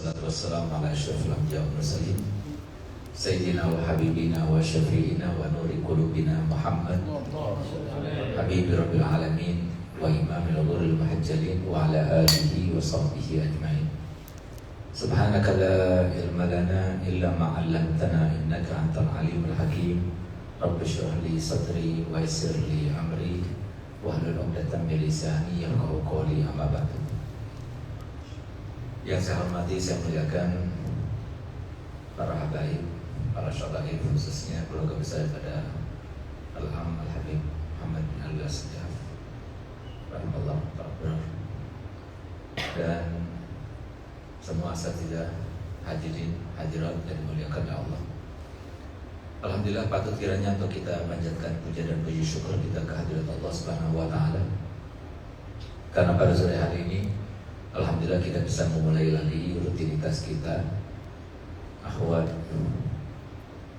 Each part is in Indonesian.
wassalatu wassalamu ala asyrafil anbiya'i wal mursalin sayyidina wa habibina wa syafi'ina wa nuri qulubina Muhammad habibi rabbil alamin wa imamil ghurril muhajjalin wa ala alihi wa sahbihi ajma'in. Subhanaka la ilma lana illa ma 'allamtana innaka antal alimul hakim. Rabbi shrah li sadri wa yassir li amri wahlul 'uqdatam min lisani yafqahu qawli, amma ba'du. Yang saya hormati, saya muliakan para habaib, para syadaib, khususnya keluarga besar pada Al-Am Al-Habib Muhammad bin Al-Asjaf rahimahullah ta'ala, dan semua asatidzah, hadirin hadirat yang dimuliakan oleh Allah. Alhamdulillah, patut kiranya untuk kita panjatkan puja dan puji syukur kita kehadirat Allah Subhanahu wa taala. Karena pada sore hari ini alhamdulillah kita bisa memulai lagi rutinitas kita, akhwat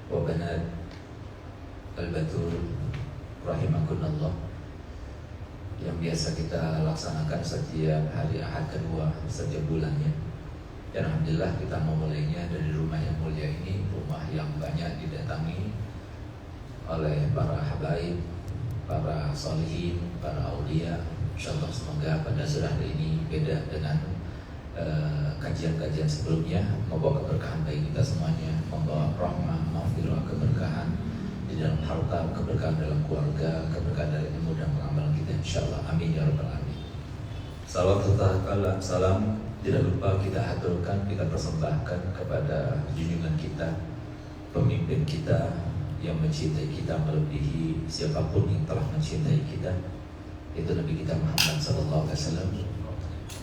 wa banat al-batul rahimakunallah, yang biasa kita laksanakan setiap hari Ahad kedua setiap bulannya. Dan alhamdulillah kita memulainya dari rumah yang mulia ini, rumah yang banyak didatangi oleh para habaib, para solihin, para aulia. InsyaAllah semoga pada sore hari ini beda dengan kajian-kajian sebelumnya, membawa keberkahan bagi kita semuanya, membawa rahmah, maghfirah, keberkahan di dalam harta, keberkahan dalam keluarga, keberkahan dari ilmu dan pengamalan kita, insyaAllah. Amin ya rabbal alamin. Salawat serta salam tidak lupa kita aturkan, kita persembahkan kepada junjungan kita, pemimpin kita yang mencintai kita melebihi siapapun yang telah mencintai kita, itu Nabi kita Muhammad SAW,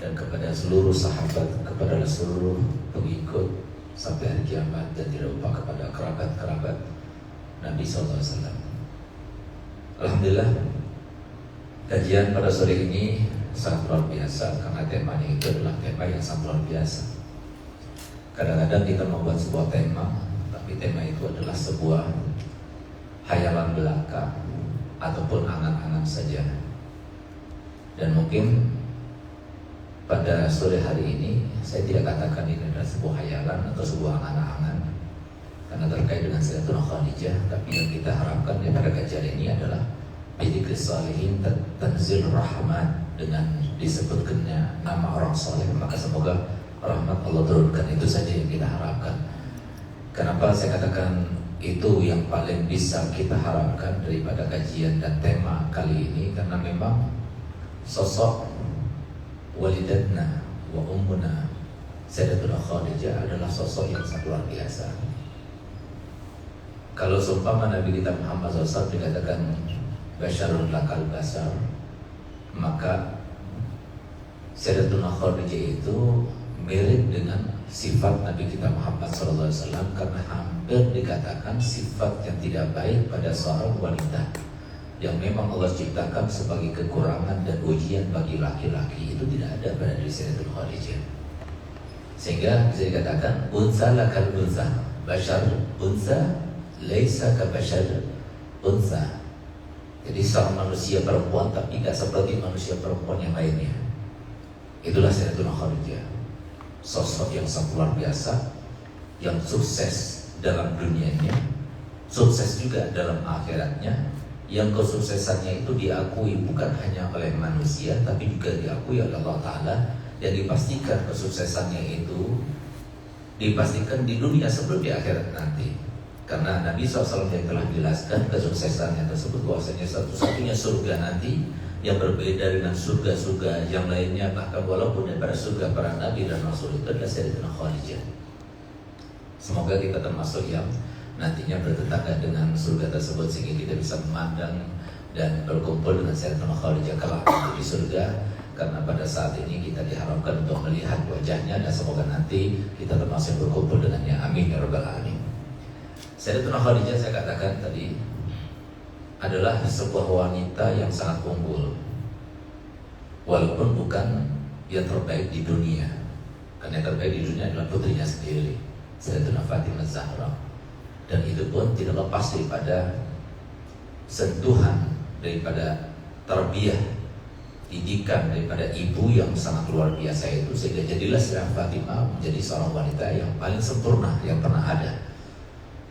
dan kepada seluruh sahabat, kepada seluruh pengikut sampai hari kiamat, dan tidak lupa kepada kerabat-kerabat Nabi SAW. Alhamdulillah, kajian pada sore ini sangat luar biasa karena temanya itu adalah tema yang sangat luar biasa. Kadang-kadang kita membuat sebuah tema, tapi tema itu adalah sebuah hayalan belaka ataupun angan-angan saja. Dan mungkin pada sore hari ini saya tidak katakan ini adalah sebuah hayalan atau sebuah angan-angan karena terkait dengan Sayyidatuna Khadijah, tapi yang kita harapkan daripada kajian ini adalah bidzikri shalihin tanzil rahmat, dengan disebutkannya nama orang saleh maka semoga rahmat Allah turunkan. Itu saja yang kita harapkan. Kenapa saya katakan itu yang paling bisa kita harapkan daripada kajian dan tema kali ini? Karena memang sosok walidatna wa ummuna Sayyidatuna Khadijah adalah sosok yang sangat luar biasa. Kalau seumpama Nabi kita Muhammad SAW dikatakan basyarun lakal basar, maka Sayyidatuna Khadijah itu mirip dengan sifat Nabi kita Muhammad SAW, karena hampir dikatakan sifat yang tidak baik pada seorang wanita yang memang Allah ciptakan sebagai kekurangan dan ujian bagi laki-laki, itu tidak ada pada diri Sayyidatuna Khadijah. Sehingga bisa dikatakan unsa lakal unsa, bashar unsa laisa ka bashar unsa. Jadi seorang manusia perempuan tapi tidak seperti manusia perempuan yang lainnya. Itulah Sayyidatuna Khadijah, sosok yang sangat luar biasa, yang sukses dalam dunianya, sukses juga dalam akhiratnya, yang kesuksesannya itu diakui bukan hanya oleh manusia tapi juga diakui oleh Allah Ta'ala, dan dipastikan kesuksesannya itu dipastikan di dunia sebelum di akhirat nanti. Karena Nabi SAW yang telah menjelaskan kesuksesannya tersebut bahwasanya satu-satunya surga nanti yang berbeda dengan surga-surga yang lainnya, bahkan walaupun daripada surga para Nabi dan Rasul, itu adalah Sayyidatuna Khadijah. Semoga kita termasuk yang nantinya bertetangga dengan surga tersebut sehingga kita bisa memandang dan berkumpul dengan Sayyidatuna Khadijah kelak di surga. Karena pada saat ini kita diharapkan untuk melihat wajahnya, dan semoga nanti kita termasuk yang berkumpul dengannya. Amin ya rabbal alamin. Sayyidatuna Khadijah, saya katakan tadi, adalah sebuah wanita yang sangat unggul, walaupun bukan yang terbaik di dunia, karena yang terbaik di dunia adalah putrinya sendiri, Sayyidatuna Fatimah Zahra. Dan itu pun tidak lepas daripada sentuhan daripada tarbiyah didikan daripada ibu yang sangat luar biasa itu, sehingga jadilah Sayyidah Fatimah menjadi seorang wanita yang paling sempurna yang pernah ada.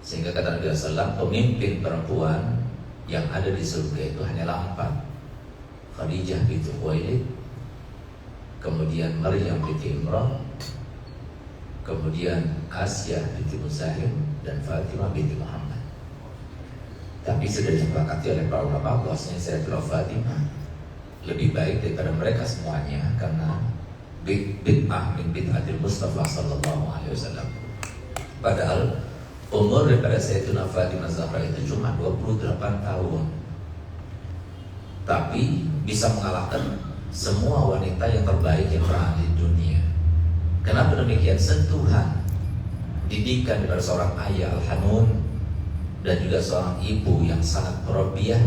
Sehingga kata Nabi SAW, pemimpin perempuan yang ada di surga itu hanyalah 4: Khadijah binti Khuwailid, kemudian Maryam binti Imran, kemudian Asia binti Muzahim, dan Fatimah binti Muhammad. Tapi sudah disepakati oleh para ulama bahwasanya Sayyidatul Fatimah lebih baik daripada mereka semuanya, karena bid'ah min bid'atil Mustafa sallallahu alaihi wasallam. Padahal umur daripada Sayyidatuna Fatimah Zahra itu cuma 28 tahun, tapi bisa mengalahkan semua wanita yang terbaik yang pernah di dunia. Kenapa demikian? Sentuhan didikan daripada seorang ayah Al-Hanun dan juga seorang ibu yang sangat murabbiyah,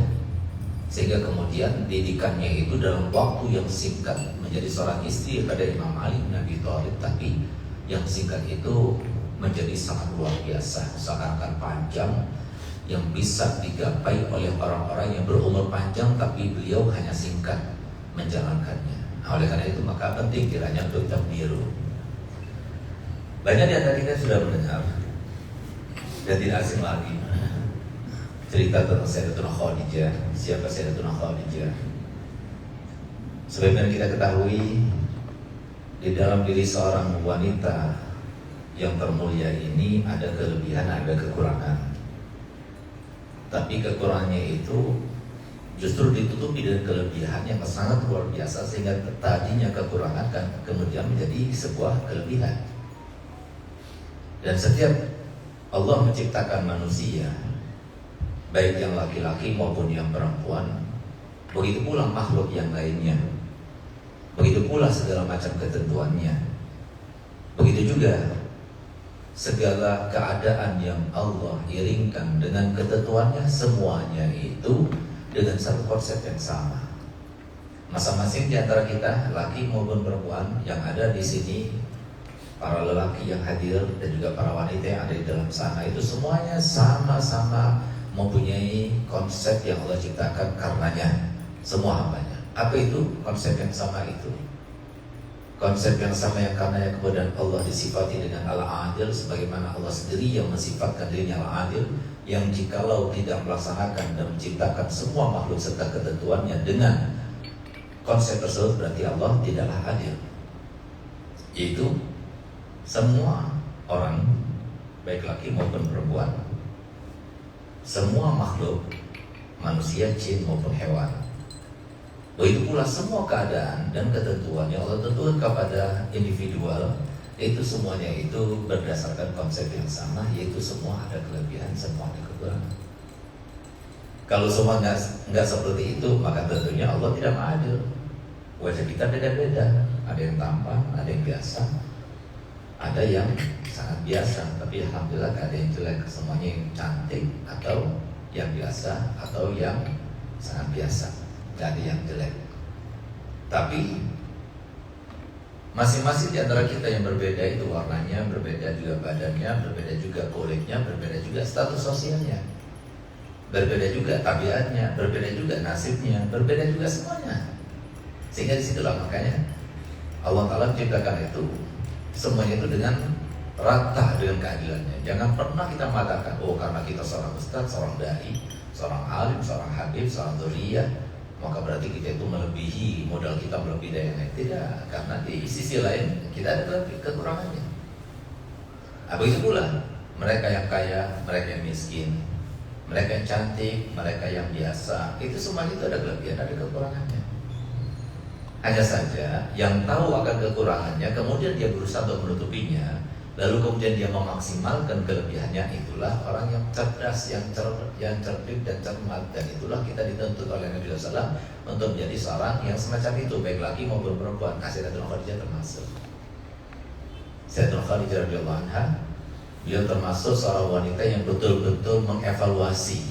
sehingga kemudian didikannya itu dalam waktu yang singkat menjadi seorang istri pada Imam Ali bin Abi Thalib. Tapi yang singkat itu menjadi sangat luar biasa, seakan-akan panjang, yang bisa digapai oleh orang-orang yang berumur panjang tapi beliau hanya singkat menjalankannya. Nah, oleh karena itu maka penting kiranya untuk kita meniru. Banyak di antara kita sudah mendengar dan tidak asing lagi cerita tentang Sayyidatuna Khadijah. Siapa Sayyidatuna Khadijah? Sebagaimana kita ketahui, di dalam diri seorang wanita yang termulia ini ada kelebihan, ada kekurangan. Tapi kekurangannya itu justru ditutupi dengan kelebihan yang sangat luar biasa, sehingga tadinya kekurangan kan kemudian menjadi sebuah kelebihan. Dan setiap Allah menciptakan manusia, baik yang laki-laki maupun yang perempuan, begitu pula makhluk yang lainnya, begitu pula segala macam ketentuannya, begitu juga segala keadaan yang Allah iringkan dengan ketentuannya, semuanya itu dengan satu konsep yang sama. Masing-masing di antara kita, laki maupun perempuan yang ada di sini, para lelaki yang hadir dan juga para wanita yang ada di dalam sana, itu semuanya sama-sama mempunyai konsep yang Allah ciptakan karenanya semua hambanya. Apa itu konsep yang sama itu? Konsep yang sama yang karenanya kemudian Allah disifati dengan Al-Adil, sebagaimana Allah sendiri yang mensifatkan dirinya Al-Adil, yang jikalau tidak melaksanakan dan menciptakan semua makhluk serta ketentuannya dengan konsep tersebut, berarti Allah tidaklah adil. Yaitu semua orang, baik laki maupun perempuan, semua makhluk, manusia, jin maupun hewan, begitu pula semua keadaan dan ketentuan yang Allah tentukan kepada individual, itu semuanya itu berdasarkan konsep yang sama, yaitu semua ada kelebihan, semua ada kekurangan. Kalau semua nggak seperti itu, maka tentunya Allah tidak adil. Wajah kita beda-beda, ada yang tampan, ada yang biasa, ada yang sangat biasa, tapi alhamdulillah gak ada yang jelek, semuanya yang cantik atau yang biasa atau yang sangat biasa, gak ada yang jelek. Tapi masing-masing di antara kita yang berbeda itu warnanya, berbeda juga badannya, berbeda juga kulitnya, berbeda juga status sosialnya, berbeda juga tabiatnya, berbeda juga nasibnya, berbeda juga semuanya. Sehingga disitulah makanya Allah Ta'ala menciptakan itu semuanya itu dengan rata dengan keadilannya. Jangan pernah kita mengatakan, oh karena kita seorang ustadz, seorang dai, seorang alim, seorang habib, seorang dzurriyyah, maka berarti kita itu melebihi, modal kita melebihi dari yang lain. Tidak, karena di sisi lain kita ada kekurangannya. Nah, begitu pula mereka yang kaya, mereka yang miskin, mereka yang cantik, mereka yang biasa, itu semuanya itu ada kelebihan, ada kekurangannya. Hanya saja yang tahu akan kekurangannya, kemudian dia berusaha untuk menutupinya, lalu kemudian dia memaksimalkan kelebihannya, itulah orang yang cerdas, yang cerdik dan cermat. Dan itulah kita dituntut oleh Nabi SAW untuk menjadi seorang yang semacam itu, baik laki maupun perempuan. Sayyidatuna Khadijah termasuk. Sayyidatuna Khadijah radhiyallahu anha, beliau termasuk seorang wanita yang betul-betul mengevaluasi,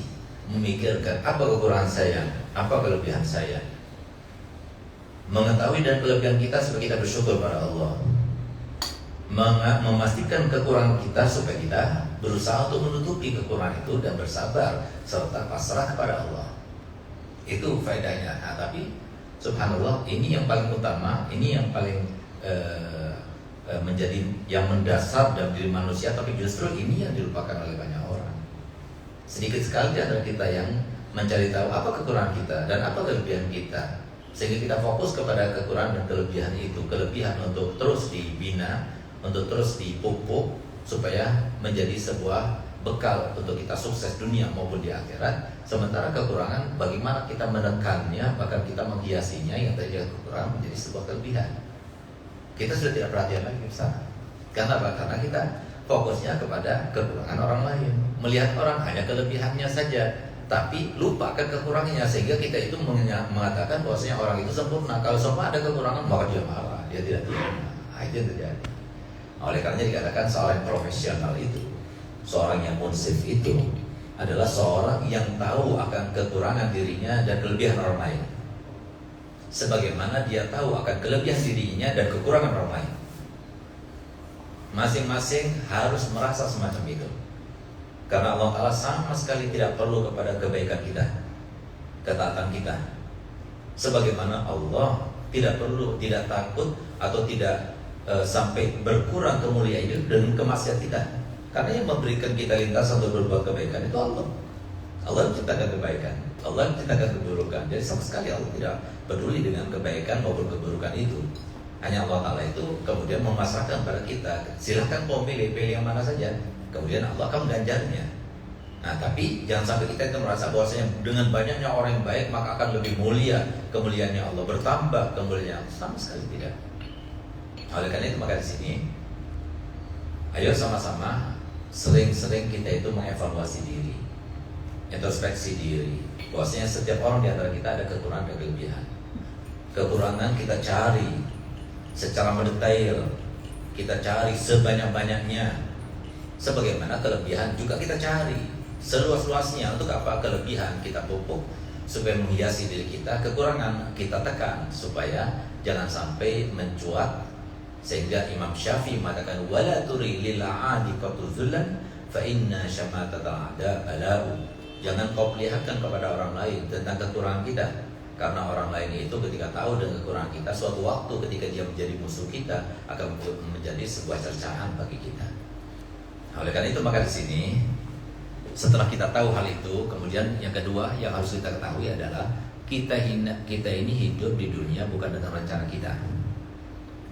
memikirkan apa kekurangan saya, apa kelebihan saya. Mengetahui dan kelebihan kita supaya kita bersyukur pada Allah, memastikan kekurangan kita supaya kita berusaha untuk menutupi kekurangan itu dan bersabar serta pasrah kepada Allah. Itu faedahnya. Nah, tapi Subhanallah, ini yang paling utama, ini yang paling menjadi yang mendasar dalam diri manusia, tapi justru ini yang dilupakan oleh banyak orang. Sedikit sekali di antara kita yang mencari tahu apa kekurangan kita dan apa kelebihan kita, sehingga kita fokus kepada kekurangan dan kelebihan itu, kelebihan untuk terus dibina, untuk terus dipupuk supaya menjadi sebuah bekal untuk kita sukses dunia maupun di akhirat. Sementara kekurangan, bagaimana kita menekannya, bahkan kita menghiasinya, yang tadinya kekurangan menjadi sebuah kelebihan. Kita sudah tidak perhatian lagi ke sana. Karena apa? Karena kita fokusnya kepada kekurangan orang lain, melihat orang hanya kelebihannya saja, tapi lupakan kekurangannya, sehingga kita itu mengatakan bahwasanya orang itu sempurna. Kalau semua ada kekurangan, maka dia marah, dia tidak terima. Itu yang terjadi. Oleh karena dikatakan seorang profesional itu, seorang yang munsif itu adalah seorang yang tahu akan kekurangan dirinya dan kelebihan orang lain, sebagaimana dia tahu akan kelebihan dirinya dan kekurangan orang lain. Masing-masing harus merasa semacam itu, karena Allah Ta'ala sama sekali tidak perlu kepada kebaikan kita, ketaatan kita, sebagaimana Allah tidak perlu, tidak takut atau tidak sampai berkurang kemuliaan itu dengan kemaksiatan kita. Karena yang memberikan kita lintasan untuk berbuat kebaikan itu Allah. Allah menciptakan kebaikan, Allah menciptakan keburukan. Jadi sama sekali Allah tidak peduli dengan kebaikan maupun keburukan itu. Hanya Allah Ta'ala itu kemudian memasrahkan pada kita, silahkan kau pilih yang mana saja. Kemudian Allah akan mengganjarnya. Nah, tapi jangan sampai kita itu merasa bahwasanya dengan banyaknya orang yang baik maka akan lebih mulia kemuliaannya Allah, bertambah kemuliaan. Sama sekali tidak. Oleh karena itu maka di sini, ayo sama-sama sering-sering kita itu mengevaluasi diri, introspeksi diri, bahwasanya setiap orang di antara kita ada kekurangan dan kelebihan. Kekurangan kita cari secara mendetail, kita cari sebanyak-banyaknya. Sebagaimana kelebihan juga kita cari seluas-luasnya. Untuk apa? Kelebihan kita pupuk supaya menghiasi diri kita, kekurangan kita tekan supaya jangan sampai mencuat. Sehingga Imam Syafi'i mengatakan wala turi lil 'adi qatuzullan fa inna syamatatal a'da balau. Jangan kau perlihatkan kepada orang lain tentang kekurangan kita, karena orang lain itu ketika tahu dengan kekurangan kita, suatu waktu ketika dia menjadi musuh kita akan menjadi sebuah cercaan bagi kita. Oleh karena itu maka di sini setelah kita tahu hal itu, kemudian yang kedua yang harus kita ketahui adalah kita ini hidup di dunia bukan dengan rencana kita.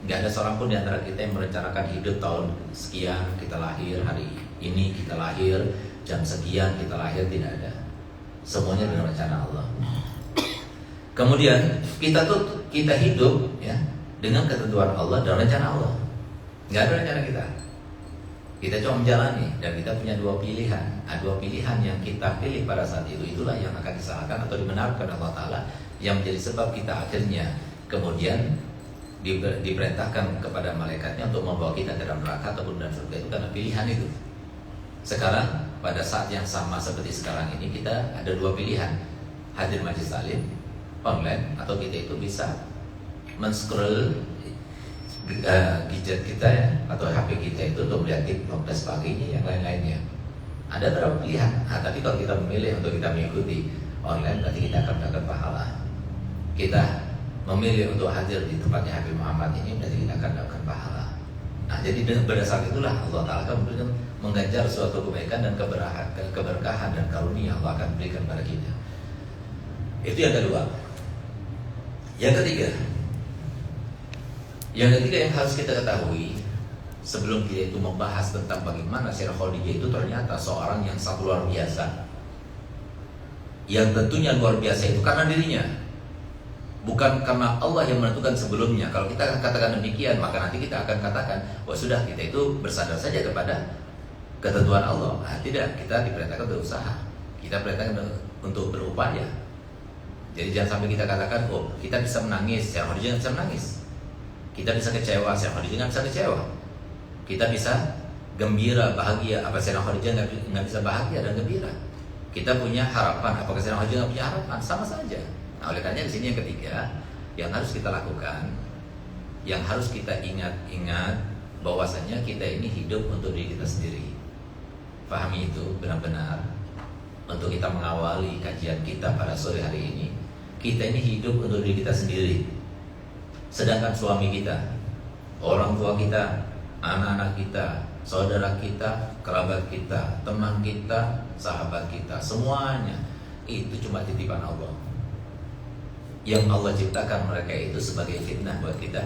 Nggak ada seorang pun di antara kita yang merencanakan hidup tahun sekian kita lahir, hari ini kita lahir, jam sekian kita lahir, tidak ada. Semuanya dengan rencana Allah. Kemudian kita hidup ya dengan ketentuan Allah dan rencana Allah. Nggak ada rencana kita. Kita cuma menjalani dan kita punya dua pilihan. Dua pilihan yang kita pilih pada saat itu, itulah yang akan disalahkan atau dibenarkan Allah Ta'ala, yang menjadi sebab kita akhirnya kemudian diperintahkan kepada malaikatnya untuk membawa kita ke dalam neraka ataupun dalam surga, itu karena pilihan itu. Sekarang pada saat yang sama seperti sekarang ini kita ada dua pilihan, hadir majlis taklim online, atau kita itu bisa men-scroll gadget kita ya, atau HP kita itu untuk melihat TikTok dan sebagainya yang lain-lainnya. Ada beberapa pilihan. Tapi kalau kita memilih untuk kita mengikuti online, berarti kita akan mendapat pahala. Kita memilih untuk hadir di tempatnya Habib Muhammad ini, berarti kita akan mendapatkan pahala. Nah, jadi dengan berdasar itulah Allah Ta'ala akan memberikan, mengganjar suatu kebaikan dan keberkahan dan karunia Allah akan berikan pada kita. Itu yang kedua. Yang ketiga yang harus kita ketahui sebelum kita itu membahas tentang bagaimana Syekh Khadijah itu ternyata seorang yang sangat luar biasa. Yang tentunya luar biasa itu karena dirinya, bukan karena Allah yang menentukan sebelumnya. Kalau kita katakan demikian, maka nanti kita akan katakan, wah sudah, kita itu bersandar saja kepada ketentuan Allah. Tidak, kita diperintahkan berusaha, kita diperintahkan untuk berupaya. Jadi jangan sampai kita katakan, oh kita bisa menangis, Syekh Khadijah nggak bisa menangis. Kita bisa kecewa, Syekh Khadijah nggak bisa kecewa. Kita bisa gembira, bahagia, apa Syekh Khadijah nggak bisa bahagia dan gembira. Kita punya harapan, apakah Syekh Khadijah nggak punya harapan? Sama saja. Nah, oleh karena di sini yang ketiga yang harus kita lakukan, yang harus kita ingat bahwasanya kita ini hidup untuk diri kita sendiri. Pahami itu benar-benar. Untuk kita mengawali kajian kita pada sore hari ini, kita ini hidup untuk diri kita sendiri. Sedangkan suami kita, orang tua kita, anak-anak kita, saudara kita, kerabat kita, teman kita, sahabat kita, semuanya itu cuma titipan Allah. Yang Allah ciptakan mereka itu sebagai fitnah buat kita,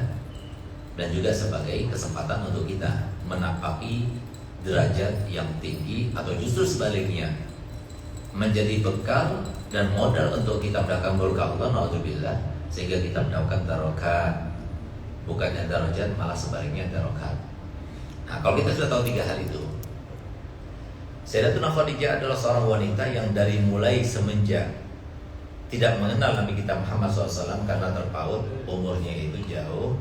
dan juga sebagai kesempatan untuk kita menapaki derajat yang tinggi, atau justru sebaliknya menjadi bekal dan modal untuk kita mendapatkan berkah Allah, naudzubillah, sehingga kita mendapatkan darokat. Bukannya darajat, malah sebaliknya darokat. Nah, kalau kita sudah tahu 3 hal itu, Sayyidatuna Khadijah adalah seorang wanita yang dari mulai semenjak tidak mengenal Nabi kita Muhammad SAW, karena terpaut umurnya itu jauh,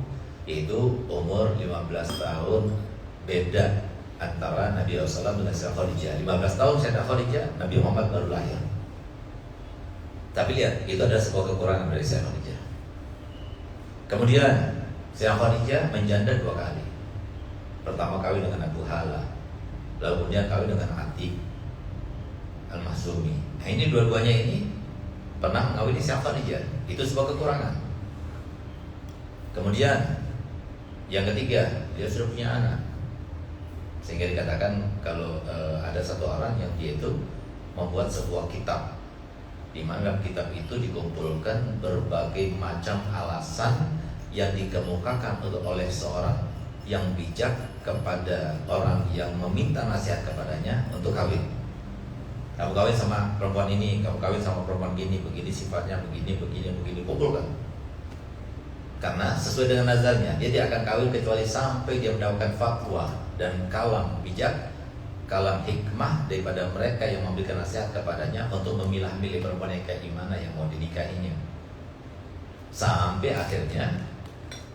yaitu umur 15 tahun beda antara Nabi SAW dengan Sayyidatuna Khadijah. 15 tahun Sayyidatuna Khadijah, Nabi Muhammad baru lahir. Tapi lihat, itu adalah sebuah kekurangan dari Sayyidatuna Khadijah. Kemudian Sayyidatuna Khadijah menjanda 2 kali. Pertama kawin dengan Abu Hala, lalu kemudian kawin dengan Atik Al-Mahzumi. Nah, ini dua-duanya ini pernah mengawini Sayyidatuna Khadijah. Itu sebuah kekurangan. Kemudian yang ketiga, dia sudah punya anak, sehingga dikatakan kalau ada satu orang yang dia itu membuat sebuah kitab, di mana kitab itu dikumpulkan berbagai macam alasan yang dikemukakan oleh seorang yang bijak kepada orang yang meminta nasihat kepadanya untuk kawin. Kamu kawin sama perempuan ini, kamu kawin sama perempuan gini, begini sifatnya, begini, kumpulkan. Karena sesuai dengan nazarnya, dia tidak akan kawin kecuali sampai dia mendapatkan fatwa dan kalam bijak, kalam hikmah daripada mereka yang memberikan nasihat kepadanya untuk memilah-milih perempuan yang kayak gimana yang mau dinikahinya. Sampai akhirnya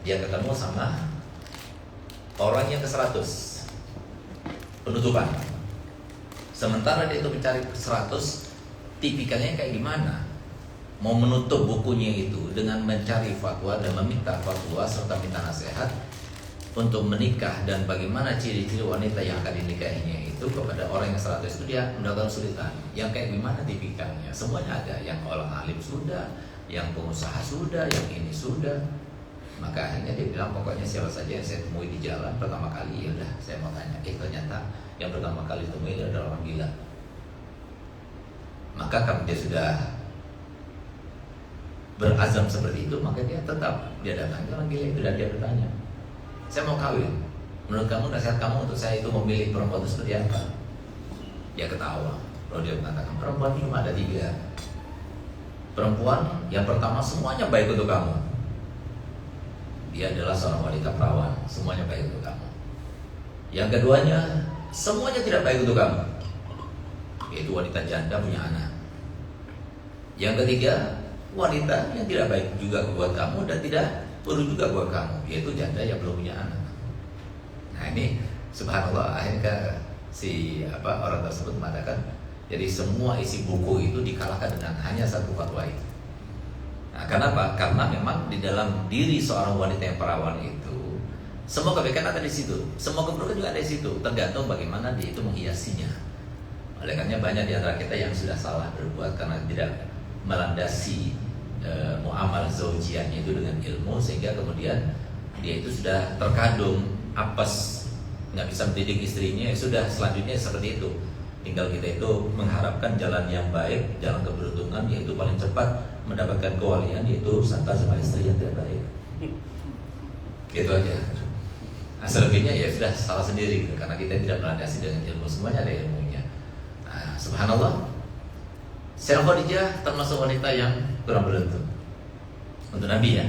dia ketemu sama orang yang ke-100, penutupan. Sementara dia itu mencari 100, tipikalnya kayak gimana, mau menutup bukunya itu dengan mencari fatwa dan meminta fatwa serta minta nasihat untuk menikah dan bagaimana ciri-ciri wanita yang akan dinikahinya itu kepada orang yang 100 itu, dia mendapatkan kesulitan. Yang kayak gimana tipikalnya, semuanya ada. Yang orang alim sudah, yang pengusaha sudah, yang ini sudah. Maka akhirnya dia bilang, pokoknya siapa saja yang saya temui di jalan pertama kali, ya udah saya mau tanya. Ternyata yang pertama kali temui adalah orang gila. Maka kalau dia sudah berazam seperti itu, maka dia tetap dia datang ke orang gila itu dan dia bertanya, saya mau kawin, menurut kamu nasihat kamu untuk saya itu memilih perempuan itu seperti apa? Dia ketawa. Lalu dia mengatakan, perempuan cuma ada 3. Perempuan yang pertama semuanya baik untuk kamu, dia adalah seorang wanita perawan, semuanya baik untuk kamu. Yang keduanya, semuanya tidak baik untuk kamu, yaitu wanita janda punya anak. Yang ketiga, wanita yang tidak baik juga buat kamu dan tidak perlu juga buat kamu, yaitu janda yang belum punya anak. Nah ini subhanallah, akhirnya orang tersebut mengatakan, jadi semua isi buku itu dikalahkan dengan hanya 1 fatwa itu. Nah, kenapa? Karena memang di dalam diri seorang wanita yang perawan itu semua kebaikan ada di situ, semua keburukan juga ada di situ, tergantung bagaimana dia itu menghiasinya. Oleh karena banyak di antara kita yang sudah salah berbuat karena tidak melandasi muamalah zaujiahnya itu dengan ilmu, sehingga kemudian dia itu sudah terkadung apes, nggak bisa mendidik istrinya, ya sudah selanjutnya seperti itu. Tinggal kita itu mengharapkan jalan yang baik, jalan keberuntungan, yaitu paling cepat mendapatkan kewalian, yaitu sangka sama istri yang tidak baik. Gitu aja. Nah, selebihnya ya sudah salah sendiri gitu, karena kita tidak melandasi dengan ilmu, semuanya ada ilmunya. Nah, subhanallah, Sayyidatuna Khadijah termasuk wanita yang kurang beruntung untuk Nabi ya.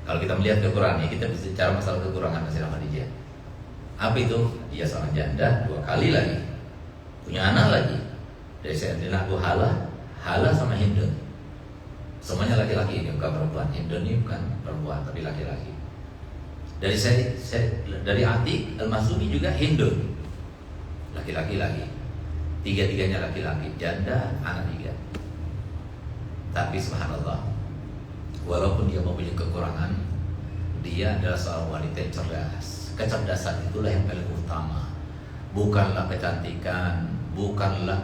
Kalau kita melihat kekurangannya, kita bisa bicara masalah kekurangan Sayyidatuna Khadijah. Apa itu? Dia seorang janda 2 kali lagi, punya anak lagi dari Sayyidina Abu Hala, Hala sama Hindun. Semuanya laki-laki, ini bukan perempuan. Hindun ini bukan perempuan tapi laki-laki. Dari Atik Al-Mahzumi juga Hindun, laki-laki lagi. 3-tiganya laki-laki, janda, anak 3. Tapi subhanallah, walaupun dia mempunyai kekurangan, dia adalah seorang wanita yang cerdas. Kecerdasan itulah yang paling utama. bukanlah kecantikan, bukanlah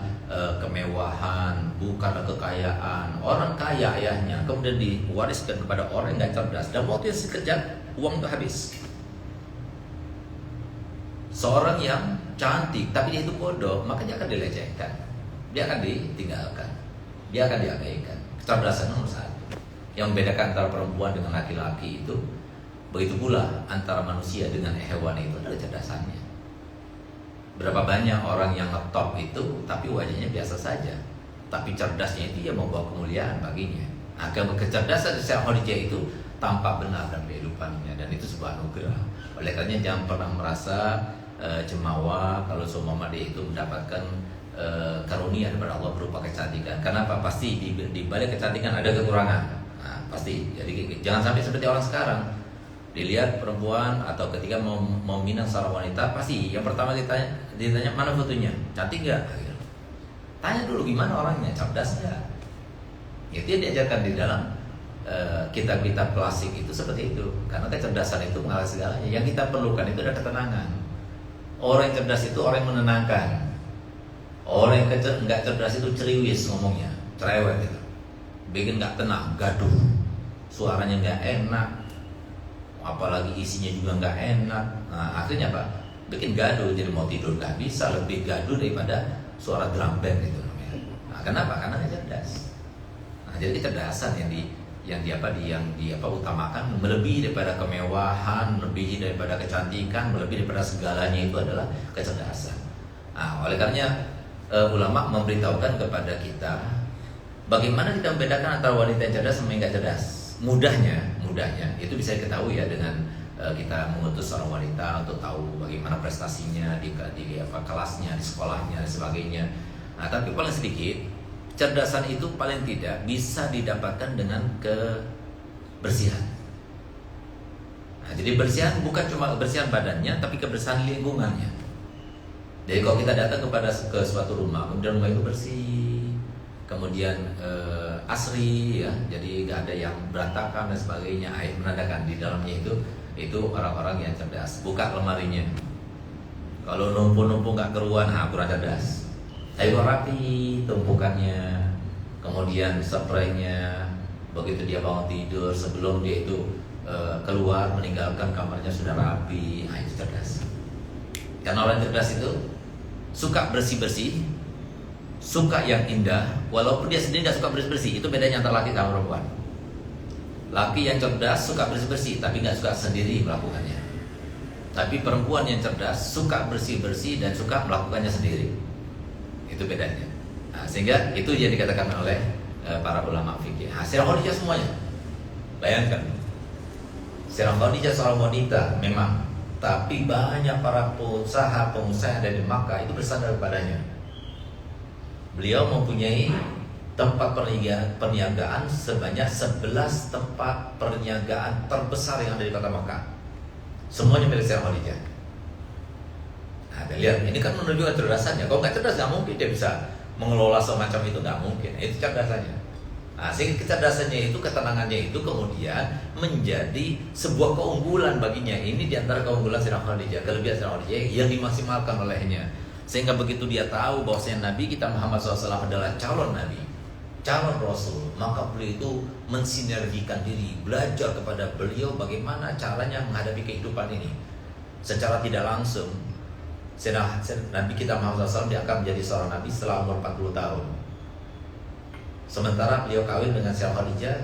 kemewahan, bukanlah kekayaan. Orang kaya ayahnya kemudian diwariskan kepada orang yang nggak cerdas, dan waktu sekejap uang itu habis. Seorang yang cantik tapi dia itu bodoh, maka dia akan dilecehkan, dia akan ditinggalkan, dia akan diabaikan. Kecerdasan nomor satu. Yang membedakan antara perempuan dengan laki-laki itu, begitu pula antara manusia dengan hewan itu adalah kecerdasannya. Berapa banyak orang yang ngetop itu tapi wajahnya biasa saja, tapi cerdasnya itu yang membawa kemuliaan baginya. Nah, kecerdasan Sayyidah Khadijah itu tampak benar dalam kehidupannya, dan itu sebuah anugerah. Oleh karena jangan pernah merasa cemawa kalau seumpama dia itu mendapatkan karunia daripada Allah berupa kecantikan. Karena apa? Pasti di balik kecantikan ada kekurangan. Nah, pasti. Jadi jangan sampai seperti orang sekarang. Dilihat perempuan atau ketika mau meminang seorang wanita, pasti yang pertama ditanya mana fotonya, cantik nggak? Tanya dulu gimana orangnya, cerdas nggak? Itu yang diajarkan di dalam kitab-kitab klasik itu seperti itu. Karena kecerdasan itu mengalah segalanya. Yang kita perlukan itu adalah ketenangan. Orang yang cerdas itu orang yang menenangkan. Orang yang nggak cerdas itu ceriwis ngomongnya, cerewet gitu, bikin nggak tenang, gaduh, suaranya nggak enak, apalagi isinya juga nggak enak. Nah, akhirnya apa? Bikin gaduh, jadi mau tidur nggak bisa, lebih gaduh daripada suara drum band itu namanya. Nah, kenapa? Karena nggak cerdas. Nah, jadi kecerdasan yang utamakan melebihi daripada kemewahan, melebihi daripada kecantikan, melebihi daripada segalanya itu adalah kecerdasan. Nah, oleh karenanya ulama memberitahukan kepada kita bagaimana kita membedakan antara wanita yang cerdas sama yang nggak cerdas. Mudahnya itu bisa diketahui ya dengan kita mengutus seorang wanita untuk tahu bagaimana prestasinya di kelasnya, di sekolahnya dan sebagainya. Nah, tapi paling sedikit kecerdasan itu paling tidak bisa didapatkan dengan kebersihan. Nah, jadi bersihan bukan cuma kebersihan badannya, tapi kebersihan lingkungannya. Jadi kalau kita datang ke suatu rumah, kemudian rumah itu bersih, kemudian asri ya, jadi nggak ada yang berantakan dan sebagainya, menandakan di dalamnya itu orang-orang yang cerdas. Buka lemarinya, kalau numpuk-numpuk nggak keruan, kurang cerdas. Tapi kalau rapi tumpukannya, kemudian spraynya, begitu dia bangun tidur sebelum dia itu keluar meninggalkan kamarnya sudah rapi, itu cerdas. Karena orang cerdas itu suka bersih-bersih, suka yang indah, walaupun dia sendiri nggak suka bersih-bersih. Itu bedanya antara laki sama perempuan. Laki yang cerdas suka bersih-bersih, tapi nggak suka sendiri melakukannya. Tapi perempuan yang cerdas suka bersih-bersih dan suka melakukannya sendiri. Itu bedanya. Nah, sehingga itu yang dikatakan oleh para ulama fikih. Sayyidah Khadijah semuanya. Bayangkan, Sayyidah Khadijah seorang wanita memang, tapi banyak para pengusaha yang ada di Makkah itu bersandar kepadanya. Beliau mempunyai tempat perniagaan sebanyak 11 tempat perniagaan terbesar yang ada di kota Makkah. Semuanya milik Sayyidah Khadijah. Nah, lihat, ini kan menunjukkan kecerdasannya. Kalau nggak cerdas nggak mungkin dia bisa mengelola semacam itu, nggak mungkin. Itu kecerdasannya. Nah, sehingga kecerdasannya itu, ketenangannya itu kemudian menjadi sebuah keunggulan baginya. Ini diantara keunggulan Sayyidah Khadijah, kelebihan Sayyidah Khadijah yang dimaksimalkan olehnya. Sehingga begitu dia tahu bahwasanya Nabi kita Muhammad SAW adalah calon Nabi, calon Rasul, maka beliau itu mensinergikan diri, belajar kepada beliau bagaimana caranya menghadapi kehidupan ini. Secara tidak langsung, Nabi kita Muhammad SAW diangkat menjadi seorang Nabi setelah umur 40 tahun. Sementara beliau kawin dengan Sayyidah Khadijah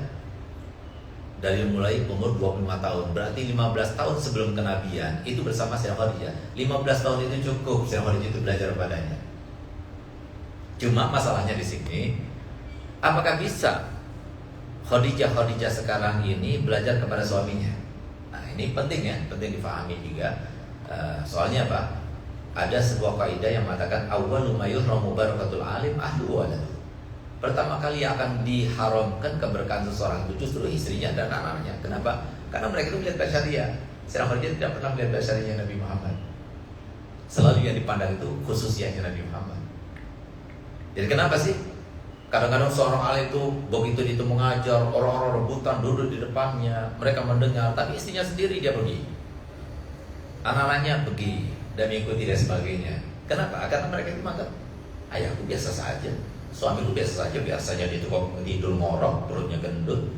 dari mulai umur 25 tahun. Berarti 15 tahun sebelum kenabian itu bersama Sayyidah Khadijah. 15 tahun itu cukup Sayyidah Khadijah itu belajar padanya. Cuma masalahnya di sini, apakah bisa Khadijah sekarang ini belajar kepada suaminya? Nah, ini penting ya, penting difahami juga. Soalnya apa? Ada sebuah kaidah yang mengatakan awwalu ma yuhramu barakatul alim ahlu walad. Pertama kali akan diharamkan keberkahan seseorang itu justru istrinya dan anak-anaknya. Kenapa? Karena mereka itu melihat basyariah. Sayyidah Khadijah tidak pernah melihat basyariahnya Nabi Muhammad. Selalu yang dipandang itu khususiyahnya Nabi Muhammad. Jadi kenapa sih? Kadang-kadang seorang alim itu begitu itu mengajar, orang-orang rebutan duduk di depannya, mereka mendengar, tapi istrinya sendiri dia pergi, anak-anaknya pergi, dan mengikuti dan sebagainya. Kenapa? Karena mereka itu menganggap ayahku biasa saja, suamiku biasa saja dia tuh kok tidur ngorok, perutnya gendut,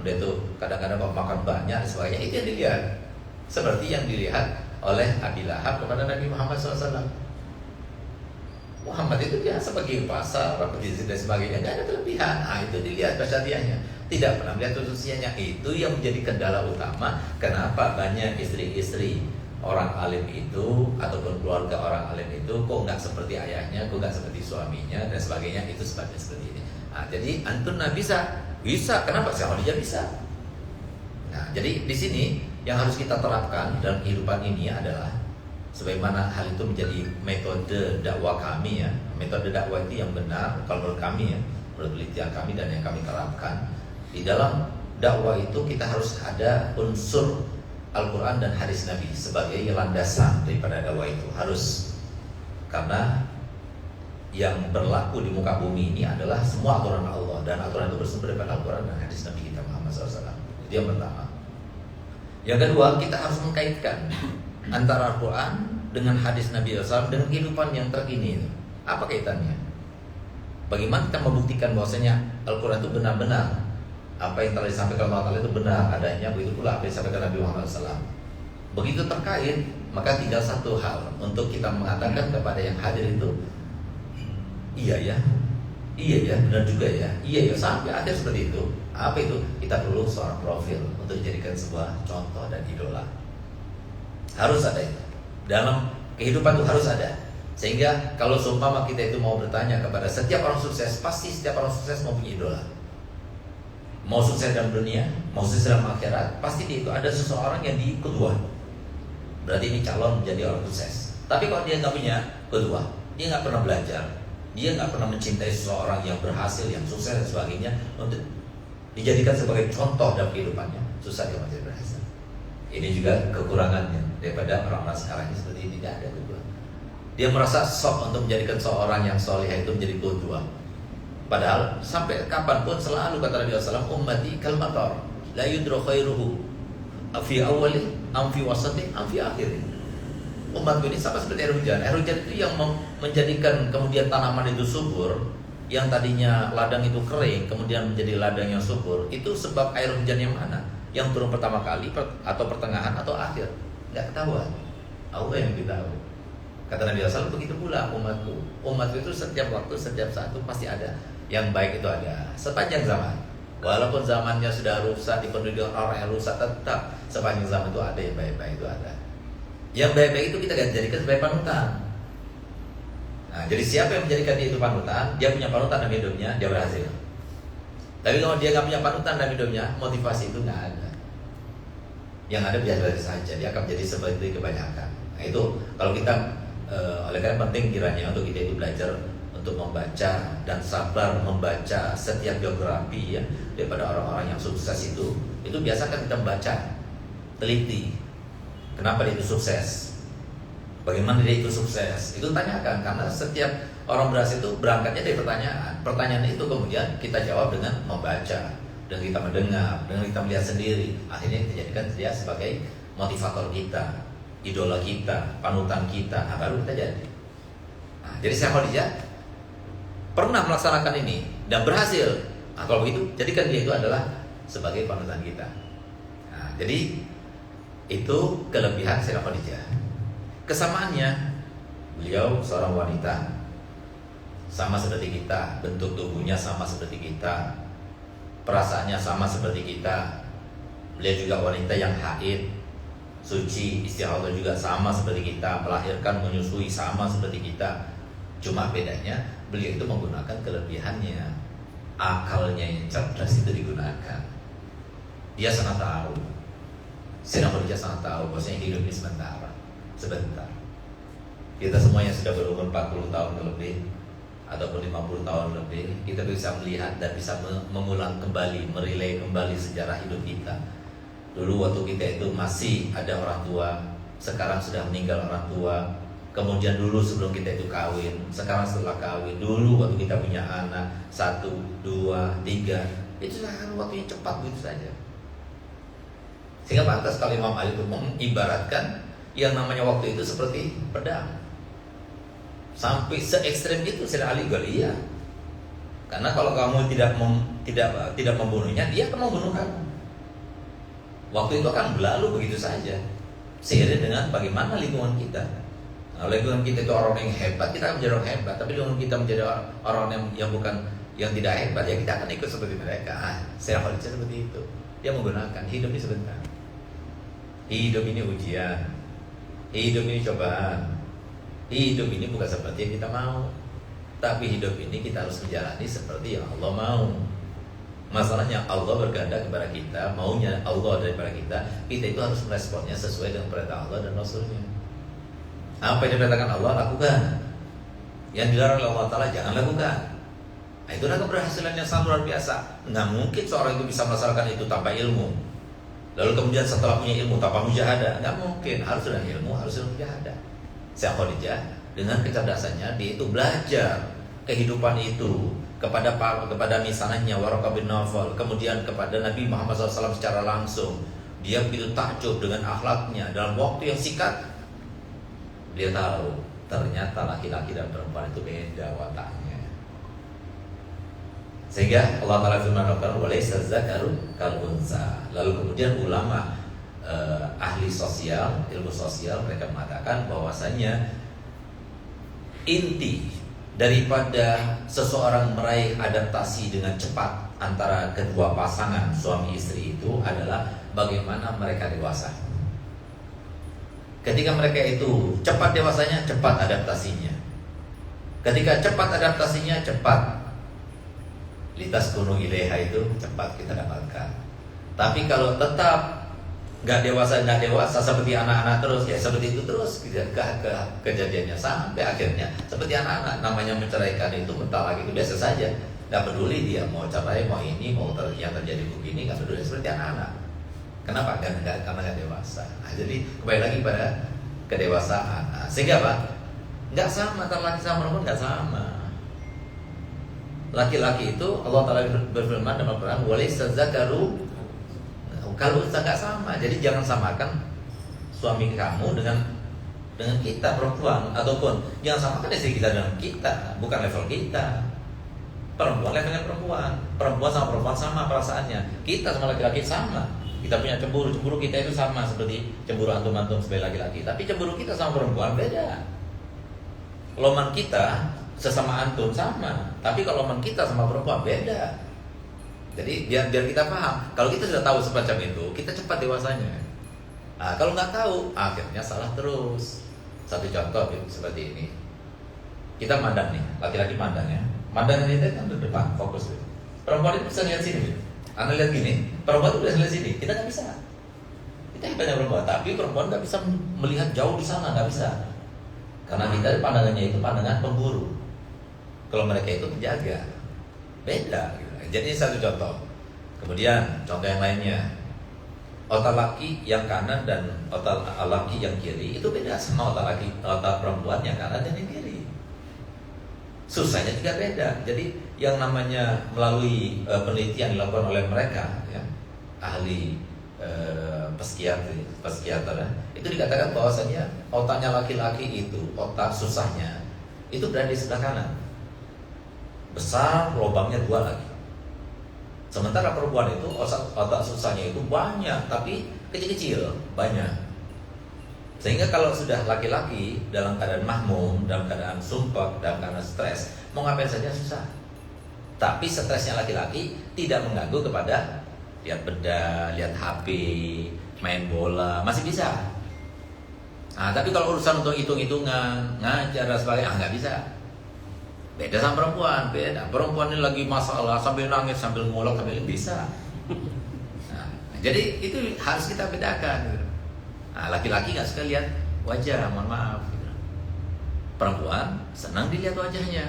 dia tuh kadang-kadang kok makan banyak dan sebagainya. Itu yang dilihat, seperti yang dilihat oleh Abi Lahab kepada Nabi Muhammad SAW. Muhammad itu biasa pergi ke pasar, berbicara dan sebagainya, nggak ada kelebihan. Itu dilihat kesatiannya, tidak pernah melihat khususnya. Itu yang menjadi kendala utama. Kenapa banyak istri-istri orang alim itu ataupun keluarga orang alim itu kok nggak seperti ayahnya, kok nggak seperti suaminya dan sebagainya. Itu sebabnya seperti ini. Jadi antum bisa. Kenapa sih Khadijah bisa? Jadi di sini yang harus kita terapkan dalam kehidupan ini adalah sebagaimana hal itu menjadi metode dakwah kami ya. Metode dakwah itu yang benar kalau menurut kami ya, menurut penelitian kami dan yang kami terapkan. Di dalam dakwah itu kita harus ada unsur Al-Quran dan hadis Nabi sebagai landasan daripada dakwah itu. Harus. Karena yang berlaku di muka bumi ini adalah semua aturan Allah, dan aturan itu bersumber daripada Al-Quran dan hadis Nabi kita Muhammad SAW. Itu yang pertama. Yang kedua, kita harus mengkaitkan antara Al-Quran dengan hadis Nabi SAW dengan kehidupan yang terkini. Apa kaitannya? Bagaimana kita membuktikan bahwasanya Al-Quran itu benar-benar apa yang telah disampaikan Allah Ta'ala itu benar adanya, begitu pula apa yang disampaikan Nabi Muhammad SAW. Begitu terkait, maka tinggal satu hal untuk kita mengatakan kepada yang hadir itu, iya ya, benar juga ya, iya ya, sampai ada seperti itu. Apa itu? Kita perlu seorang profil untuk dijadikan sebuah contoh dan idola. Harus ada itu. Dalam kehidupan itu harus ada. Sehingga kalau seumpama kita itu mau bertanya kepada setiap orang sukses, pasti setiap orang sukses mau punya idola. Mau sukses dalam dunia, mau sukses dalam akhirat, pasti di itu ada seseorang yang kedua. Berarti ini calon menjadi orang sukses. Tapi kalau dia nggak punya kedua, dia nggak pernah belajar, dia nggak pernah mencintai seseorang yang berhasil, yang sukses dan sebagainya untuk dijadikan sebagai contoh dalam kehidupannya, susah dia masih berhasil. Ini juga kekurangannya daripada orang-orang sekarang ini seperti ini, tidak ada kedua. Dia merasa sok untuk menjadikan seorang yang soleh itu menjadi kedua. Padahal sampai kapanpun selalu kata Nabi SAW, ummati kal matar, la yudra khairuhu fi awali, am fi wasati, am fi akhiri. Umatku ini sama seperti air hujan. Air hujan itu yang menjadikan kemudian tanaman itu subur. Yang tadinya ladang itu kering, kemudian menjadi ladang yang subur. Itu sebab air hujan yang mana? Yang turun pertama kali, atau pertengahan, atau akhir? Nggak ketahuan. Allah yang tahu. Kata Nabi SAW, begitu pula umatku. Umatku itu setiap waktu, setiap saat itu pasti ada. Yang baik itu ada sepanjang zaman. Walaupun zamannya sudah rusak, dipenuhi dengan orang yang rusak, tetap sepanjang zaman itu ada yang baik-baik itu ada. Yang baik-baik itu kita jadikan sebagai panutan. Jadi siapa yang menjadikan dia itu panutan, dia punya panutan dalam hidupnya, dia berhasil. Tapi kalau dia nggak punya panutan dalam hidupnya, motivasi itu nggak ada. Yang ada biasa saja, dia akan menjadi seperti kebanyakan. Itu kalau kita oleh karena penting kiranya untuk kita itu belajar untuk membaca dan sabar membaca setiap biografi ya daripada orang-orang yang sukses itu biasakan kita membaca, teliti. Kenapa dia itu sukses? Bagaimana dia itu sukses? Itu tanyakan, karena setiap orang berhasil itu berangkatnya dari pertanyaan. Pertanyaan itu kemudian kita jawab dengan membaca, dengan kita mendengar, dengan kita melihat sendiri. Akhirnya kita jadikan dia sebagai motivator kita, idola kita, panutan kita. Baru kita jadi. Jadi Syekh Khadijah pernah melaksanakan ini dan berhasil. Kalau begitu, jadikan dia itu adalah sebagai panutan kita. Jadi itu kelebihan Syekh Khadijah. Kesamaannya, beliau seorang wanita, sama seperti kita, bentuk tubuhnya sama seperti kita, perasaannya sama seperti kita. Beliau juga wanita yang haid, suci, istihadah juga sama seperti kita, melahirkan, menyusui sama seperti kita. Cuma bedanya beliau itu menggunakan kelebihannya, akalnya yang cerdas itu digunakan. Dia sangat tahu, Syekh Khadijah sangat tahu bahwasanya hidup ini sebentar. Kita semuanya sudah berumur 40 tahun lebih ataupun 50 tahun lebih, kita bisa melihat dan bisa mengulang kembali, merelay kembali sejarah hidup kita. Dulu waktu kita itu masih ada orang tua, sekarang sudah meninggal orang tua. Kemudian dulu sebelum kita itu kawin, sekarang setelah kawin. Dulu waktu kita punya anak 1, 2, 3, itu kan waktunya cepat begitu saja. Sehingga pantas kalau Imam Ali itu mengibaratkan yang namanya waktu itu seperti pedang. Sampai se-ekstrem itu Sayyidina Ali bilang iya. Karena kalau kamu tidak membunuhnya, dia akan membunuh kamu. Waktu itu akan berlalu begitu saja, seiring dengan bagaimana lingkungan kita. Nah, lingkungan kita itu orang yang hebat, kita akan menjadi orang hebat. Tapi lingkungan kita menjadi orang yang tidak hebat, ya kita akan ikut seperti mereka. Saya Khalid seperti itu. Dia menggunakan hidup ini sebentar. Hidup ini ujian. Hidup ini cobaan. Hidup ini bukan seperti yang kita mau. Tapi hidup ini kita harus menjalani seperti yang Allah mau. Masalahnya Allah berkehendak kepada kita, maunya Allah daripada kita itu harus meresponnya sesuai dengan perintah Allah dan Rasulnya. Apa yang diperintahkan Allah, lakukan. Yang dilarang oleh Allah Ta'ala, jangan lakukan. Nah, itu adalah keberhasilan yang sangat luar biasa. Nggak mungkin seorang itu bisa melaksanakan itu tanpa ilmu. Lalu kemudian setelah punya ilmu tanpa mujahadah, nggak mungkin. Harus dengan ilmu, harus dengan mujahadah. Syekh Khadijah dengan kecerdasannya, dia itu belajar kehidupan itu kepada misalnya Waraqah bin Nawfal, kemudian kepada Nabi Muhammad SAW secara langsung. Dia begitu takjub dengan akhlaknya. Dalam waktu yang singkat, dia tahu ternyata laki-laki dan perempuan itu beda wataknya. Sehingga Allah Ta'ala firman, walaysa dzakaru kal unsa. Lalu kemudian ulama ahli sosial, ilmu sosial, mereka mengatakan bahwasanya inti daripada seseorang meraih adaptasi dengan cepat antara kedua pasangan suami istri itu adalah bagaimana mereka dewasa. Ketika mereka itu cepat dewasanya, cepat adaptasinya. Ketika cepat adaptasinya, cepat litas kuno ilaiha itu cepat kita dapatkan. Tapi kalau tetap nggak dewasa seperti anak-anak terus, ya seperti itu terus kejadiannya sampai akhirnya seperti anak-anak. Namanya menceraikan itu, mentalak itu biasa saja, nggak peduli dia mau cerai, mau ini, mau yang terjadi begini, nggak peduli, seperti anak-anak. Kenapa? Karena nggak dewasa. Nah, jadi kembali lagi pada kedewasaan. Nah, sehingga apa? Nggak sama, antara laki sama perempuan nggak sama. Laki-laki itu Allah Ta'ala berfirman dalam Al-Quran, walaysa dzakaru kalau kita nggak sama. Jadi jangan samakan suami kamu dengan kita perempuan, ataupun jangan samakan istri kita dengan kita, bukan level kita. Perempuan levelnya perempuan sama perempuan sama perasaannya. Kita sama laki-laki sama. Kita punya cemburu kita itu sama seperti cemburu antum sebagai laki-laki. Tapi cemburu kita sama perempuan beda. Loman kita sesama antum sama, tapi kalau loman kita sama perempuan beda. Jadi biar kita paham. Kalau kita sudah tahu semacam itu, kita cepat dewasanya. Nah, kalau nggak tahu, akhirnya salah terus. Satu contoh seperti ini. Kita mandang nih, laki-laki mandang ya. Mandang ini kan ke depan, fokus. Perempuan itu bisa lihat sini. Anda lihat gini, perempuan itu bisa lihat sini. Kita nggak bisa. Kita hebatnya perempuan, tapi perempuan nggak bisa melihat jauh di sana, nggak bisa. Karena kita pandangannya itu pandangan pemburu. Kalau mereka itu penjaga, beda. Jadi ini satu contoh. Kemudian contoh yang lainnya, otak laki yang kanan dan otak laki yang kiri itu beda sama otak perempuan yang kanan dan yang kiri. Susahnya juga beda. Jadi yang namanya melalui penelitian dilakukan oleh mereka, ya, ahli psikiater, itu dikatakan bahwasanya otaknya laki-laki itu, otak susahnya itu berada di sebelah kanan. Besar, lubangnya 2 lagi. Sementara perempuan itu otak susahnya itu banyak, tapi kecil-kecil, banyak. Sehingga kalau sudah laki-laki dalam keadaan mahmum, dalam keadaan sumpah, dalam keadaan stres, mau ngapain saja susah. Tapi stresnya laki-laki tidak mengganggu kepada lihat benda, lihat HP, main bola, masih bisa. Nah, tapi kalau urusan untuk hitung-hitungan, ngajar dan sebagainya, nggak bisa. Beda sama perempuan, beda. Perempuan ini lagi masalah sambil nangis, sambil ngolok, sambil bisa. Nah, jadi itu harus kita bedakan. Gitu. Nah, laki-laki nggak suka lihat wajah, mohon maaf. Gitu. Perempuan senang dilihat wajahnya.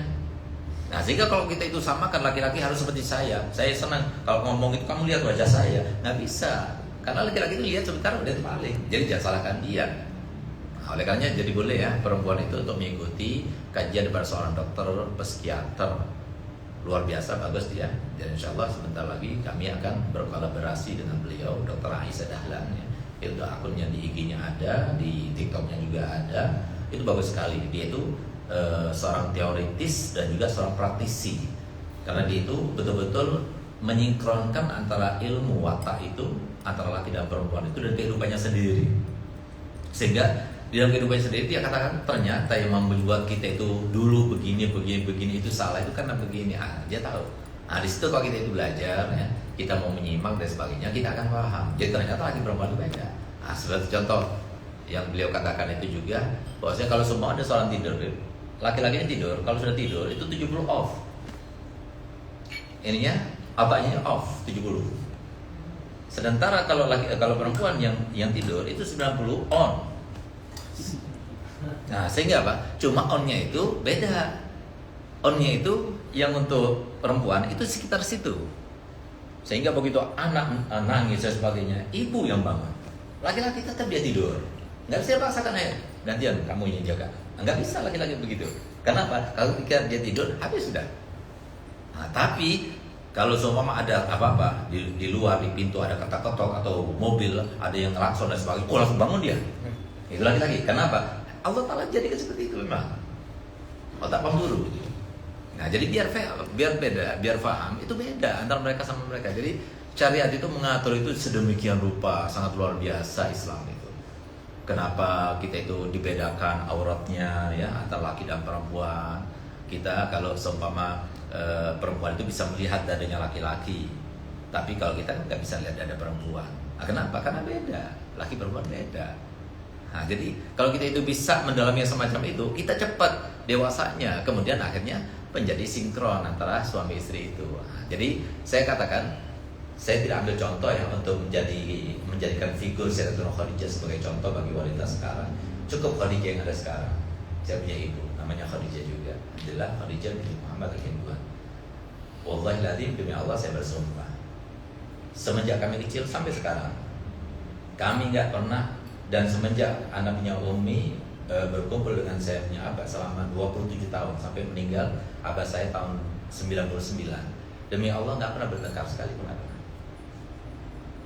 Nah, sehingga kalau kita itu samakan laki-laki harus seperti saya senang kalau ngomong itu kamu lihat wajah saya, nggak bisa. Karena laki-laki itu lihat sebentar udah paling. Jadi jangan salahkan dia. Nah, oleh karenanya jadi boleh ya perempuan itu untuk mengikuti kajian daripada seorang dokter psikiater luar biasa bagus dia. Dan insya Allah sebentar lagi kami akan berkolaborasi dengan beliau Dr. Aisyah Dahlan ya. Itu akunnya di IG-nya ada, di TikTok-nya juga ada. Itu bagus sekali. Dia itu seorang teoritis dan juga seorang praktisi. Karena dia itu betul-betul menyingkronkan antara ilmu watak itu antara laki dan perempuan itu dan kehidupannya sendiri. Sehingga di dalam kehidupannya sendiri dia katakan ternyata yang membuat kita itu dulu begini itu salah itu karena begini. Dia tahu. Di situ kalau kita itu belajar ya, kita mau menyimak dan sebagainya, kita akan paham. Jadi ternyata laki perempuan itu beda. Seperti contoh yang beliau katakan itu juga, bahwasanya kalau semua ada seorang tidur, laki-lakinya tidur, kalau sudah tidur itu 70 off. Ininya apanya off 70. Sedangkan kalau perempuan yang tidur itu 90 on. Sehingga apa? Cuma on-nya itu beda. On-nya itu yang untuk perempuan itu sekitar situ. Sehingga begitu anak nangis dan sebagainya, ibu yang bangun. Laki-laki tetap dia tidur. Nggak bisa paksakan, gantian kamu yang jaga. Nggak bisa laki-laki begitu. Kenapa? Kalau ketika dia tidur, habis sudah. Tapi kalau seumpama ada apa-apa di luar, di pintu ada ketok-ketok atau mobil, ada yang ngelakson dan sebagainya, langsung bangun dia. Itu laki-laki. Kenapa? Allah Ta'ala jadikan seperti itu memang. Otak pemburu. Jadi biar paham itu beda antara mereka sama mereka. Jadi syariat itu mengatur itu sedemikian rupa, sangat luar biasa Islam itu. Kenapa kita itu dibedakan auratnya ya antara laki dan perempuan? Kita kalau seumpama perempuan itu bisa melihat dadanya laki-laki, tapi kalau kita nggak bisa lihat dada perempuan. Kenapa? Karena beda, laki perempuan beda. Jadi kalau kita itu bisa mendalami semacam itu, kita cepat dewasanya, kemudian akhirnya menjadi sinkron antara suami istri itu. Jadi saya katakan, saya tidak ambil contoh ya untuk menjadikan figur Sayyidatuna Khadijah sebagai contoh bagi wanita sekarang. Cukup Khadijah yang ada sekarang. Saya punya ibu, namanya Khadijah juga. Adalah Khadijah binti Muhammad al-Hindwan. Wallahi demi Allah saya bersumpah, semenjak kami kecil sampai sekarang, kami nggak pernah, dan semenjak anak punya Umi berkumpul dengan saya punya abah selama 27 tahun sampai meninggal abah saya tahun 99, demi Allah nggak pernah bertengkar sekalipun,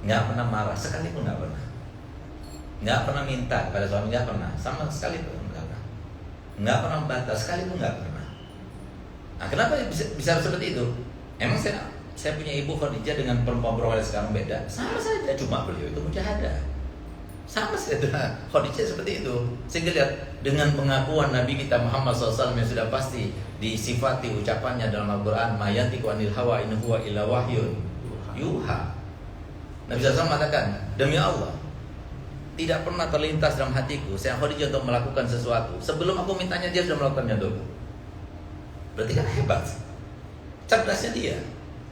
nggak pernah marah sekalipun, nggak pernah minta kepada suami, nggak pernah sama sekali pun, nggak pernah membantah sekalipun, nggak pernah. Kenapa bisa seperti itu? Emang saya punya ibu Khadijah dengan perempuan sekarang beda? Sama saja, cuma beliau itu mujahadah. Sama saja Khadijah seperti itu. Sehingga lihat dengan pengakuan Nabi kita Muhammad SAW yang sudah pasti disifati ucapannya dalam Al-Quran, ma yantiqu anil hawa in huwa illa wahyun yuha. Nabi SAW mengatakan, demi Allah, tidak pernah terlintas dalam hatiku saya Khadijah untuk melakukan sesuatu sebelum aku mintanya dia sudah melakukannya dulu. Berarti kan hebat, cerdasnya dia.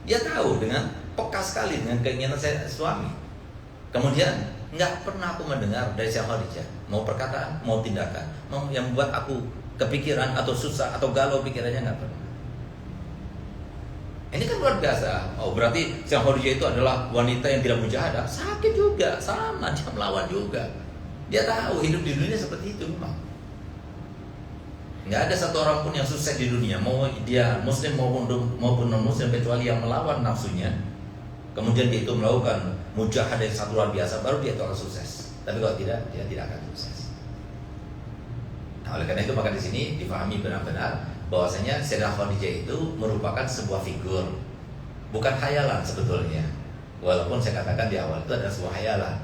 Dia tahu dengan peka sekali dengan keinginan saya suami. Kemudian nggak pernah aku mendengar dari Sayyidah Khadijah mau perkataan, mau tindakan, yang membuat aku kepikiran atau susah atau galau pikirannya, nggak pernah. Ini kan luar biasa. Berarti Sayyidah Khadijah itu adalah wanita yang tidak mujahadah. Sakit juga, sama dia melawan juga. Dia tahu hidup di dunia seperti itu memang. Nggak ada satu orang pun yang sukses di dunia, mau dia muslim maupun non muslim, kecuali yang melawan nafsunya. Kemudian dia itu melakukan mujahadah yang sangat luar biasa, baru dia itu akan sukses. Tapi kalau tidak, dia tidak akan sukses. Oleh karena itu maka di sini difahami benar-benar bahwasanya Sayyidah Khadijah itu merupakan sebuah figur, bukan khayalan sebetulnya. Walaupun saya katakan di awal itu adalah sebuah khayalan,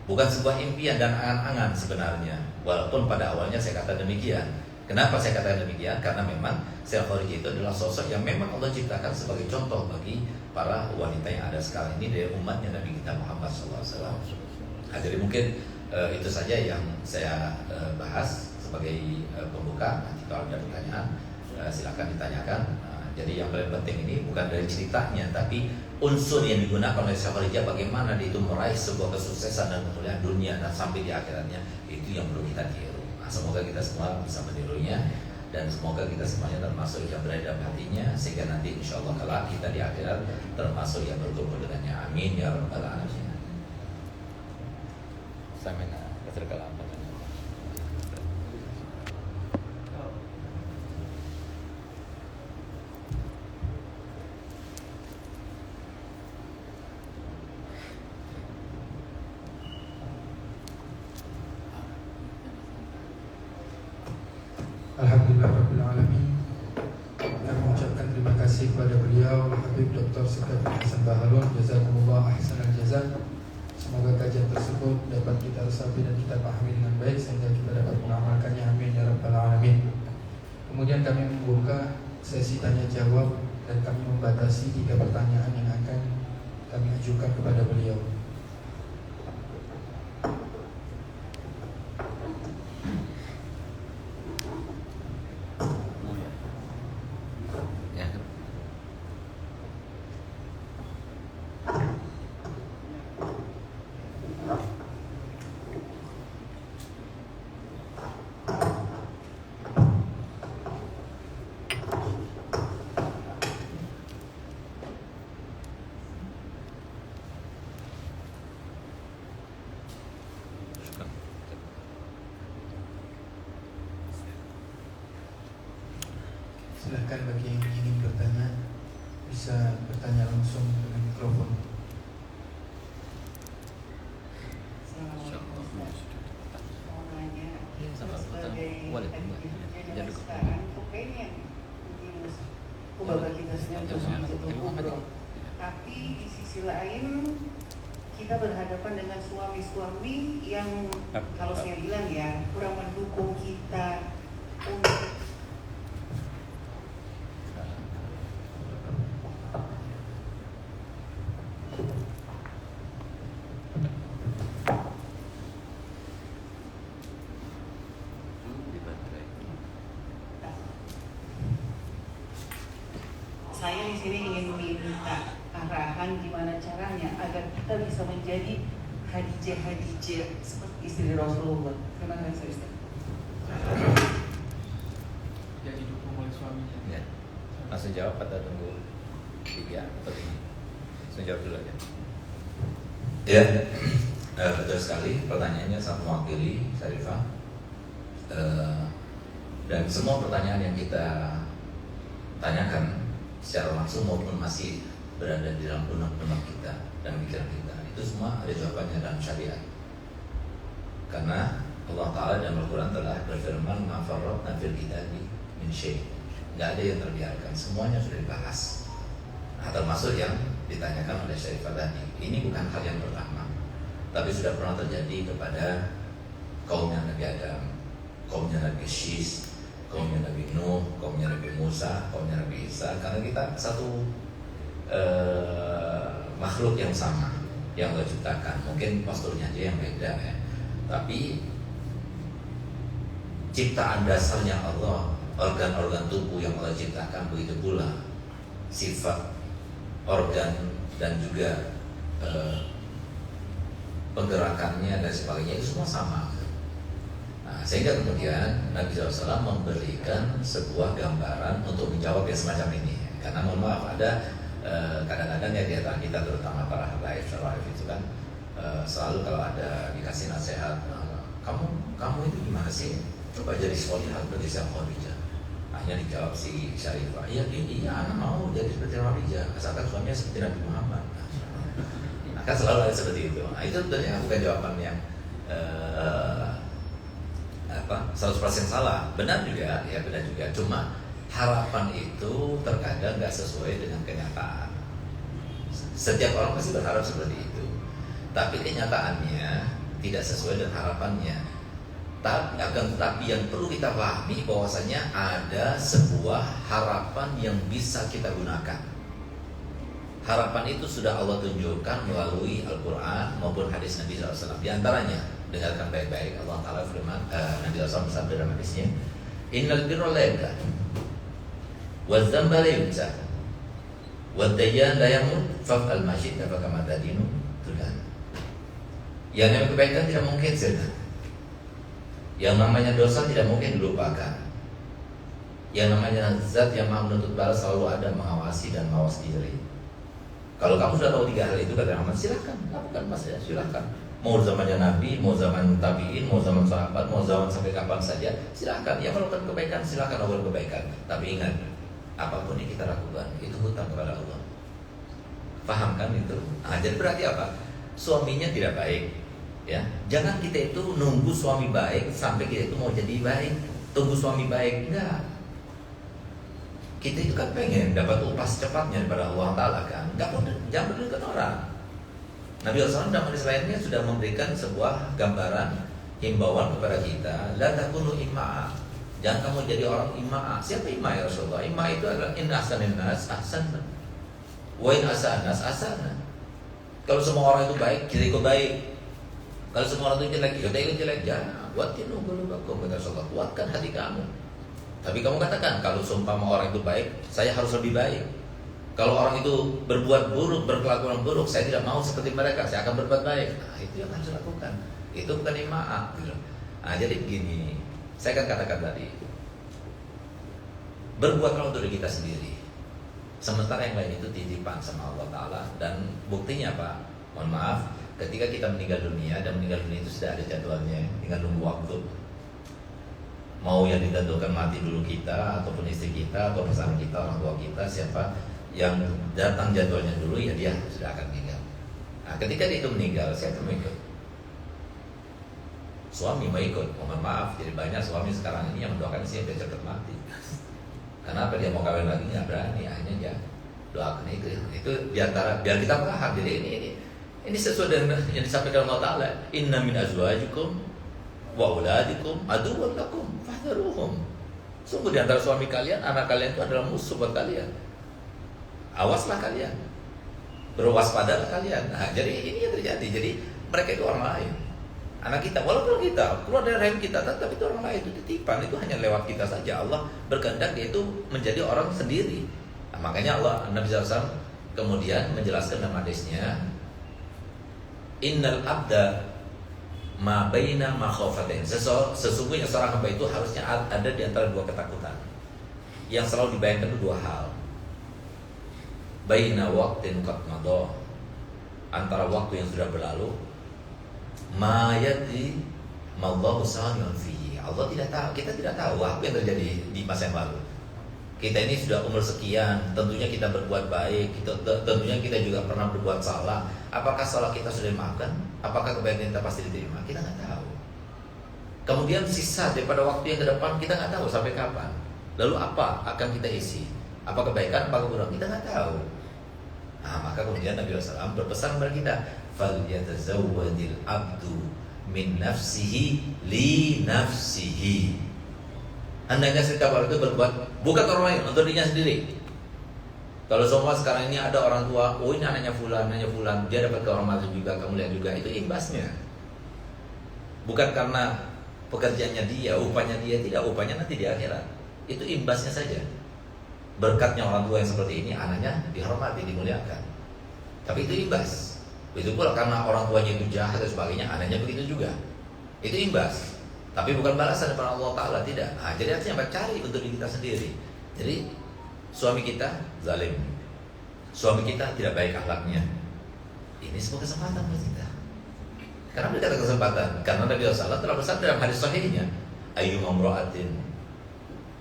bukan sebuah impian dan angan-angan sebenarnya. Walaupun pada awalnya saya kata demikian. Kenapa saya katakan demikian? Karena memang Sayyidah Khadijah itu adalah sosok yang memang Allah ciptakan sebagai contoh bagi para wanita yang ada sekarang ini dari umatnya Nabi kita Muhammad SAW. Jadi mungkin itu saja yang saya bahas sebagai pembuka. Nanti kalau ada pertanyaan silakan ditanyakan. Jadi yang paling penting ini bukan dari ceritanya, tapi unsur yang digunakan oleh Sayyidah Khadijah, bagaimana dia itu meraih sebuah kesuksesan dan kemuliaan dunia dan sampai di akhiratnya, itu yang perlu kita tiru. Semoga kita semua bisa menirunya, dan semoga kita semuanya termasuk yang berada dalam hatinya, sehingga nanti insya Allah kelak kita di akhirat termasuk yang berkumpul dengannya. Amin ya rabbal alamin. Samina keserkalan. kasih kepada beliau Habib Dr. Sekar Hasan Baharun, jazakumullah ahsanal jazak. Semoga kajian tersebut dapat kita resapi dan kita pahami dengan baik sehingga kita dapat mengamalkannya, amin ya rabbal alamin. Kemudian kami membuka sesi tanya jawab dan kami membatasi 3 pertanyaan yang akan kami ajukan kepada beliau. Silakan bagi yang ingin bertanya bisa bertanya langsung dengan mikrofon. Assalamualaikum Ustaz. Mau nanya, sebagai sekarang kepengen kita sedang umroh, tapi di sisi lain kita berhadapan dengan suami-suami yang kalau saya bilang ya kurang mendukung kita untuk saya di sini ingin minta arahan gimana caranya agar kita bisa menjadi Khadijah seperti istri Rasulullah. Terima kasih Ustaz. Jadi didukung oleh suaminya. Ya. Langsung jawab atau tunggu 3 atau 5? Langsung jawab dulu aja. Ya, betul sekali. Pertanyaannya sangat mewakili Syarifah. Dan semua pertanyaan yang kita tanyakan secara langsung maupun masih berada di dalam benak-benak kita dan pikiran kita, itu semua ada jawabannya dalam syariat. Karena Allah Ta'ala dalam Al-Quran telah berfirman, ma farratna fil kitabi min syai'. Nggak ada yang terbiarkan, semuanya sudah dibahas. Nah, termasuk yang ditanyakan oleh Syarifah tadi. Ini bukan hal yang pertama, tapi sudah pernah terjadi kepada kaumnya Nabi Adam, kaumnya Nabi Syis, kaumnya Nabi Nuh, kaumnya Nabi Musa, kaumnya Nabi Isa. Karena kita satu makhluk yang sama, yang Allah ciptakan. Mungkin posturnya aja yang beda ya. Tapi ciptaan dasarnya Allah, organ-organ tubuh yang Allah ciptakan, begitu pula sifat, organ dan juga penggerakannya dan sebagainya itu semua sama. Nah, sehingga kemudian Nabi SAW memberikan sebuah gambaran untuk menjawab yang semacam ini. Karena mohon maaf ada kadang-kadang ya di antara kita terutama para habaib itu kan selalu kalau ada dikasih nasihat, kamu itu gimana sih? Coba jadi solihah seperti Khadijah. Akhirnya dijawab si Syarifah, iya anak mau jadi seperti Khadijah, asalkan suaminya seperti Nabi Muhammad. Nah, kan selalu ada seperti itu. Nah, itu tentunya bukan jawaban yang 100% salah. Benar juga, ya benar juga. Cuma harapan itu terkadang nggak sesuai dengan kenyataan. Setiap orang pasti berharap seperti itu, tapi kenyataannya tidak sesuai dengan harapannya. Tapi yang perlu kita pahami bahwasanya ada sebuah harapan yang bisa kita gunakan. Harapan itu sudah Allah tunjukkan melalui Al-Quran maupun hadis Nabi SAW. Di antaranya, dengarkan baik-baik, Allah Ta'ala firman, Nabi SAW bersabda dalam hadisnya, innal birra la yabla wa dzamba la yunsa wa dayyan la yamut fa'al ma syi'ta fa kama tadinu tudan. Yang namanya kebaikan tidak mungkin sirna. Yang namanya dosa tidak mungkin dilupakan. Yang namanya zat yang maha menuntut balas selalu ada, mengawasi dan mawas diri. Kalau kamu sudah tahu 3 hal itu, kata Muhammad, silakan lakukan mas ya, silakan. Mau zamannya Nabi, mau zaman tabiin, mau zaman sahabat, mau zaman sampai kapan saja, silakan. Yang melakukan kebaikan, silakan lakukan kebaikan. Tapi ingat, apapun yang kita lakukan itu hutang kepada Allah. Paham kan itu? Nah, jadi berarti apa? Suaminya tidak baik, ya. Jangan kita itu nunggu suami baik sampai kita itu mau jadi baik. Tunggu suami baik, enggak. Kita itu kan pengen dapat upah secepatnya daripada Allah Ta'ala kan. Jangan pedulkan orang. Nabi SAW dalam hadis lainnya sudah memberikan sebuah gambaran himbauan kepada kita, la takunu imma'a. Jangan kamu jadi orang imma'a. Siapa imma' ya Rasulullah? Imma' itu adalah in ahsanin nas ahsanna wa in asa'an nas asana. Kalau semua orang itu baik, kita ikut baik. Kalau semua orang itu jelek, kita ikut jelek. Jangan. Wattinu qulubakum, kata Rasulullah. Kuatkan hati kamu. Tapi kamu katakan, kalau seumpama orang itu baik, saya harus lebih baik. Kalau orang itu berbuat buruk, berkelakuan buruk, saya tidak mau seperti mereka, saya akan berbuat baik. Nah, itu yang harus dilakukan. Itu bukan ima'ah gitu. Nah, jadi begini, saya akan katakan tadi, berbuatlah untuk diri kita sendiri, sementara yang lain itu titipan sama Allah Ta'ala. Dan buktinya Pak, mohon maaf, ketika kita meninggal dunia, dan meninggal dunia itu sudah ada jadwalnya, tinggal nunggu waktu. Mau yang ditentukan mati dulu kita, ataupun istri kita, atau pasangan kita, orang tua kita, siapa yang datang jadwalnya dulu, ya dia sudah akan meninggal. Nah, ketika dia itu meninggal, siapa yang ikut? Suami mau ikut. Mohon maaf, jadi banyak suami sekarang ini yang mendoakan istri dia cepat mati. Kenapa dia mau kawin lagi nggak berani? Akhirnya dia doakan itu diantara biar kita paham. Jadi ini sesuai dengan yang disampaikan Allah Ta'ala. Inna min azwajikum wa auladikum aduwwun lakum fahdharuhum. Sungguh di antara suami kalian, anak kalian itu adalah musuh buat kalian. Awaslah kalian, berwaspadalah kalian. Nah, jadi ini yang terjadi. Jadi mereka itu orang lain. Anak kita, walaupun kita keluar dari rahim kita, tapi itu orang lain, itu titipan, itu hanya lewat kita saja. Allah berkehendak dia itu menjadi orang sendiri. Nah, makanya Allah, Nabi SAW kemudian menjelaskan dalam hadisnya, Innal abda ma baina makhafatain. Sesungguhnya seorang hamba itu harusnya ada di antara dua ketakutan yang selalu dibayangkan itu dua hal. Baina waqtin qad madha, antara waktu yang sudah berlalu, ma yadri mallahu sa'an fihi. Allah tidak tahu, kita tidak tahu apa yang terjadi di masa yang lalu. Kita ini sudah umur sekian, tentunya kita berbuat baik, tentunya kita juga pernah berbuat salah. Apakah salah kita sudah dimaafkan? Apakah kebaikan kita pasti diterima? Kita nggak tahu. Kemudian sisa daripada waktu yang ke depan kita nggak tahu sampai kapan. Lalu apa akan kita isi? Apa kebaikan, apa keburukan? Kita nggak tahu. Nah, maka kemudian Nabi SAW berpesan kepada kita, falyatazawwadil abdu min nafsihi li nafsihi. Hendaknya setiap orang itu berbuat bukan orang lain, untuk dirinya sendiri. Kalau semua sekarang ini ada orang tua, oh ini anaknya fulan, dia dapat kehormatan juga, kamu lihat juga, itu imbasnya. Bukan karena pekerjaannya dia, upahnya dia, tidak, upahnya nanti di akhirat. Itu imbasnya saja. Berkatnya orang tua yang seperti ini, anaknya dihormati, dimuliakan. Tapi itu imbas. Itu pula karena orang tuanya itu jahat dan sebagainya, anaknya begitu juga. Itu imbas. Tapi bukan balasan daripada Allah Ta'ala, tidak. Nah, jadi artinya cari untuk diri kita sendiri. Jadi suami kita zalim, suami kita tidak baik akhlaknya, ini sebuah kesempatan buat kita. Karena berkata kesempatan, karena Nabi SAW telah bersabda dalam hadis sahihnya, ayyuma imra'atin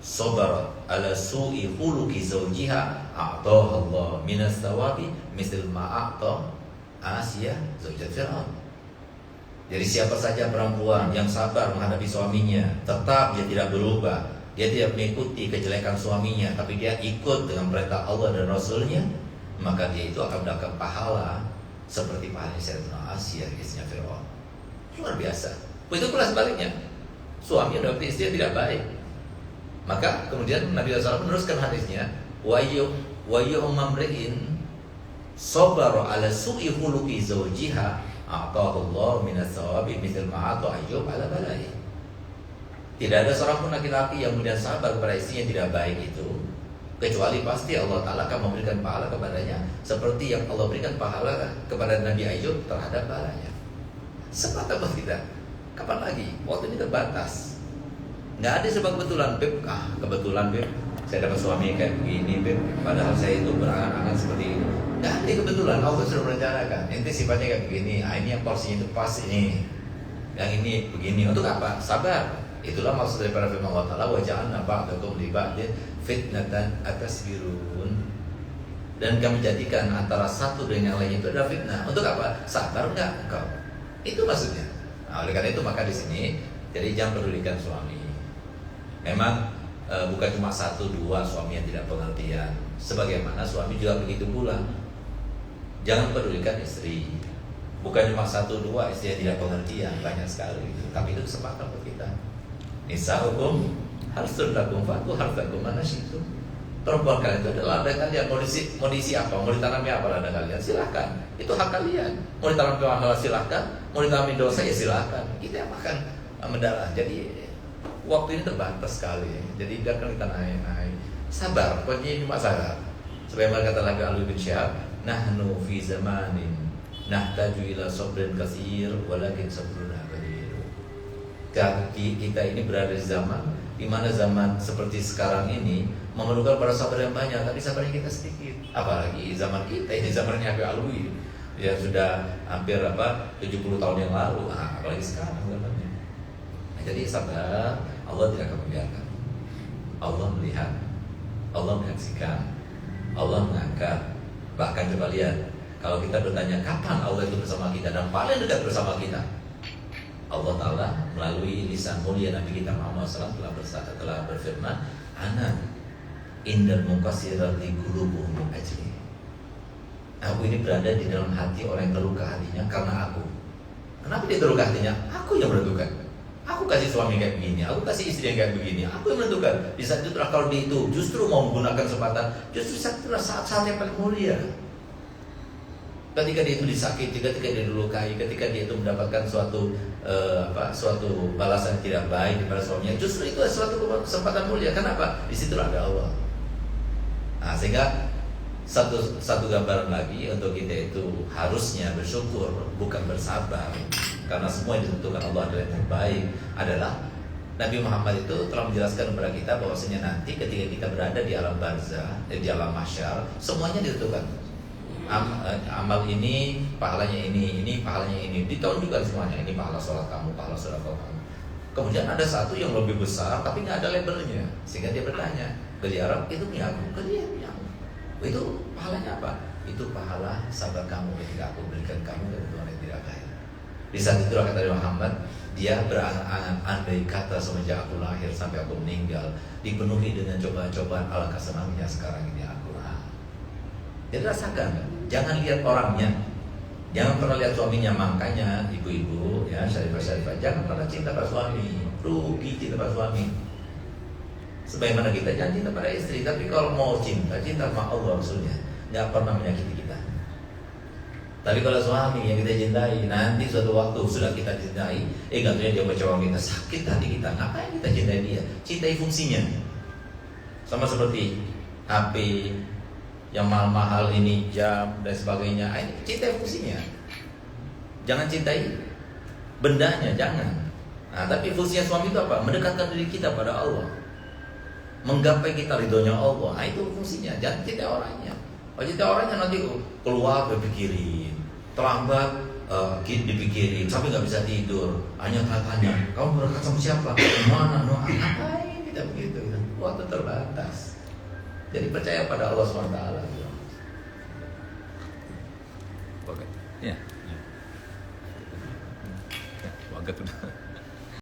sabarat ala su'i khuluqi zawjiha a'taha Allah minas thawabi misl ma a'ta Asiyah zaujat Fir'aun. Jadi siapa saja perempuan yang sabar menghadapi suaminya, tetap dia tidak berubah, dia tidak mengikuti kejelekan suaminya, tapi dia ikut dengan perintah Allah dan Rasulnya, maka dia itu akan mendapatkan pahala seperti pahala Sayyidatuna Asiyah, istrinya Fir'aun. Luar biasa. Begitu pula sebaliknya, suami yang dapat istri yang tidak baik, maka kemudian Nabi SAW meneruskan hadisnya, wa mamri'in sabara ala su'i khuluqi zawjiha a'tahu Allah minas thawabi mithal ma a'ta Ayyub ala balai. Tidak ada seorang pun laki-laki yang kemudian sabar kepada istri yang tidak baik itu, kecuali pasti Allah Ta'ala akan memberikan pahala kepadanya seperti yang Allah berikan pahala kepada Nabi Ayyub terhadap balanya. Semata buat kita. Kapan lagi? Waktu ini terbatas. Nggak ada sebab kebetulan, Beb. Kebetulan, Beb, saya dapat suami kayak begini, Beb. Padahal saya itu berangan-angan seperti ini. Nggak ada kebetulan. Allah sudah merencanakan. Nanti sifatnya kayak begini. Ini yang porsinya itu pas ini. Yang ini begini. Untuk apa? Sabar. Itulah maksud daripada firman Allah Ta'ala, wa ja'alna ba'dakum li ba'din fitnatan atasbirun. Dan kami jadikan antara satu dengan yang lain itu adalah fitnah. Untuk apa? Sabar enggak engkau? Itu maksudnya. Nah, oleh karena itu maka di sini jadi jangan pedulikan suami. Memang bukan cuma 1-2 suami yang tidak pengertian. Sebagaimana suami juga begitu pula. Jangan pedulikan istri. Bukan cuma 1-2 istri yang tidak pengertian, banyak sekali. Tapi itu kesempatan buat kita. Nisa hukum harus terlakum faku harus terlakum mana situ. Perempuan kalian itu adalah ladang kalian. Mau diisi apa? Mau ditanami apa ladang kalian? Silahkan. Itu hak kalian. Mau ditanami halal silahkan. Mau ditanami dosa ya silahkan. Kita yang makan mendarah. Jadi waktu ini terbatas sekali. Jadi biarkan kita naik. Sabar. Pokoknya ini masalah. Sebagaimana kata Nabi Ali bin Syihab, nahnu fi zamanin nahtaju ila sabrin katsir walakin sabruna qalil. Kita ini berada di zaman di mana zaman seperti sekarang ini memerlukan pada sabar yang banyak, tapi sabarnya kita sedikit. Apalagi zaman kita ini zamannya Habib Alwi yang sudah hampir 70 tahun yang lalu. Apalagi sekarang zamannya. Jadi sabar, Allah tidak akan membiarkan. Allah melihat, Allah menyaksikan, Allah mengangkat. Bahkan coba lihat, kalau kita bertanya kapan Allah itu bersama kita dan paling dekat bersama kita, Allah Ta'ala melalui lisan mulia Nabi kita Muhammad SAW telah berfirman, Ana indal muqassirati qulubuhum min ajli. Aku ini berada di dalam hati orang yang terluka hatinya karena aku. Kenapa dia terluka hatinya? Aku yang menentukan. Aku kasih suami kayak begini, aku kasih istri yang kayak begini, aku yang menentukan. Di saat itu kalau dia itu justru mau menggunakan kesempatan, justru saat yang paling mulia. Ketika dia itu disakiti, ketika dia dilukai, ketika dia itu mendapatkan suatu balasan yang tidak baik daripada suaminya, justru itu suatu kesempatan mulia. Kenapa? Di situ ada Allah. Nah, sehingga satu gambaran lagi untuk kita itu harusnya bersyukur bukan bersabar, karena semua yang ditentukan Allah adalah yang terbaik. Adalah Nabi Muhammad itu telah menjelaskan kepada kita bahwasanya nanti ketika kita berada di alam barzah, di alam mahsyar, semuanya ditentukan. Amal ini pahalanya ini pahalanya ini, ditunjukkan semuanya. Ini pahala sholat kamu, pahala sedekah kamu. Kemudian ada satu yang lebih besar tapi nggak ada labelnya, sehingga dia bertanya, beli Arab itu punya aku, ke dia punya aku. Itu pahalanya apa? Itu pahala sabar kamu ketika aku berikan kamu dari Tuhan yang tidak kaya. Di saat itulah kata Nabi Muhammad, dia berangan-angan andai kata semenjak aku lahir sampai aku meninggal dipenuhi dengan cobaan-cobaan, alangkah senangnya sekarang ini aku. Jadi rasakan, jangan lihat orangnya, jangan pernah lihat suaminya. Makanya ibu-ibu ya, syarifah-syarifah, jangan pernah cinta pada suami, rugi cinta pada suami. Sebagaimana kita jangan cinta pada istri, tapi kalau mau cinta sama Allah Rasulnya, nggak pernah menyakiti kita. Tapi kalau suami yang kita cintai, nanti suatu waktu sudah kita cintai, katanya dia mencoba kita, sakit hati kita. Ngapain kita cintai dia? Cintai fungsinya. Sama seperti HP yang mahal-mahal ini, jam dan sebagainya. Ini cintai fungsinya. Jangan cintai bendanya, jangan. Nah, tapi fungsinya suami itu apa? Mendekatkan diri kita pada Allah, menggapai kita ridhonya Allah. Nah, itu fungsinya. Jangan cintai orangnya. Kalau cintai orangnya nanti keluar berpikirin, terlambat dipikirin, sampai nggak bisa tidur. Hanya tanya, kamu berangkat sama siapa? Mana? Ngapain kita begitu? Waktu terbatas. Jadi percaya pada Allah SWT. Oke. Ya. Wagat udah.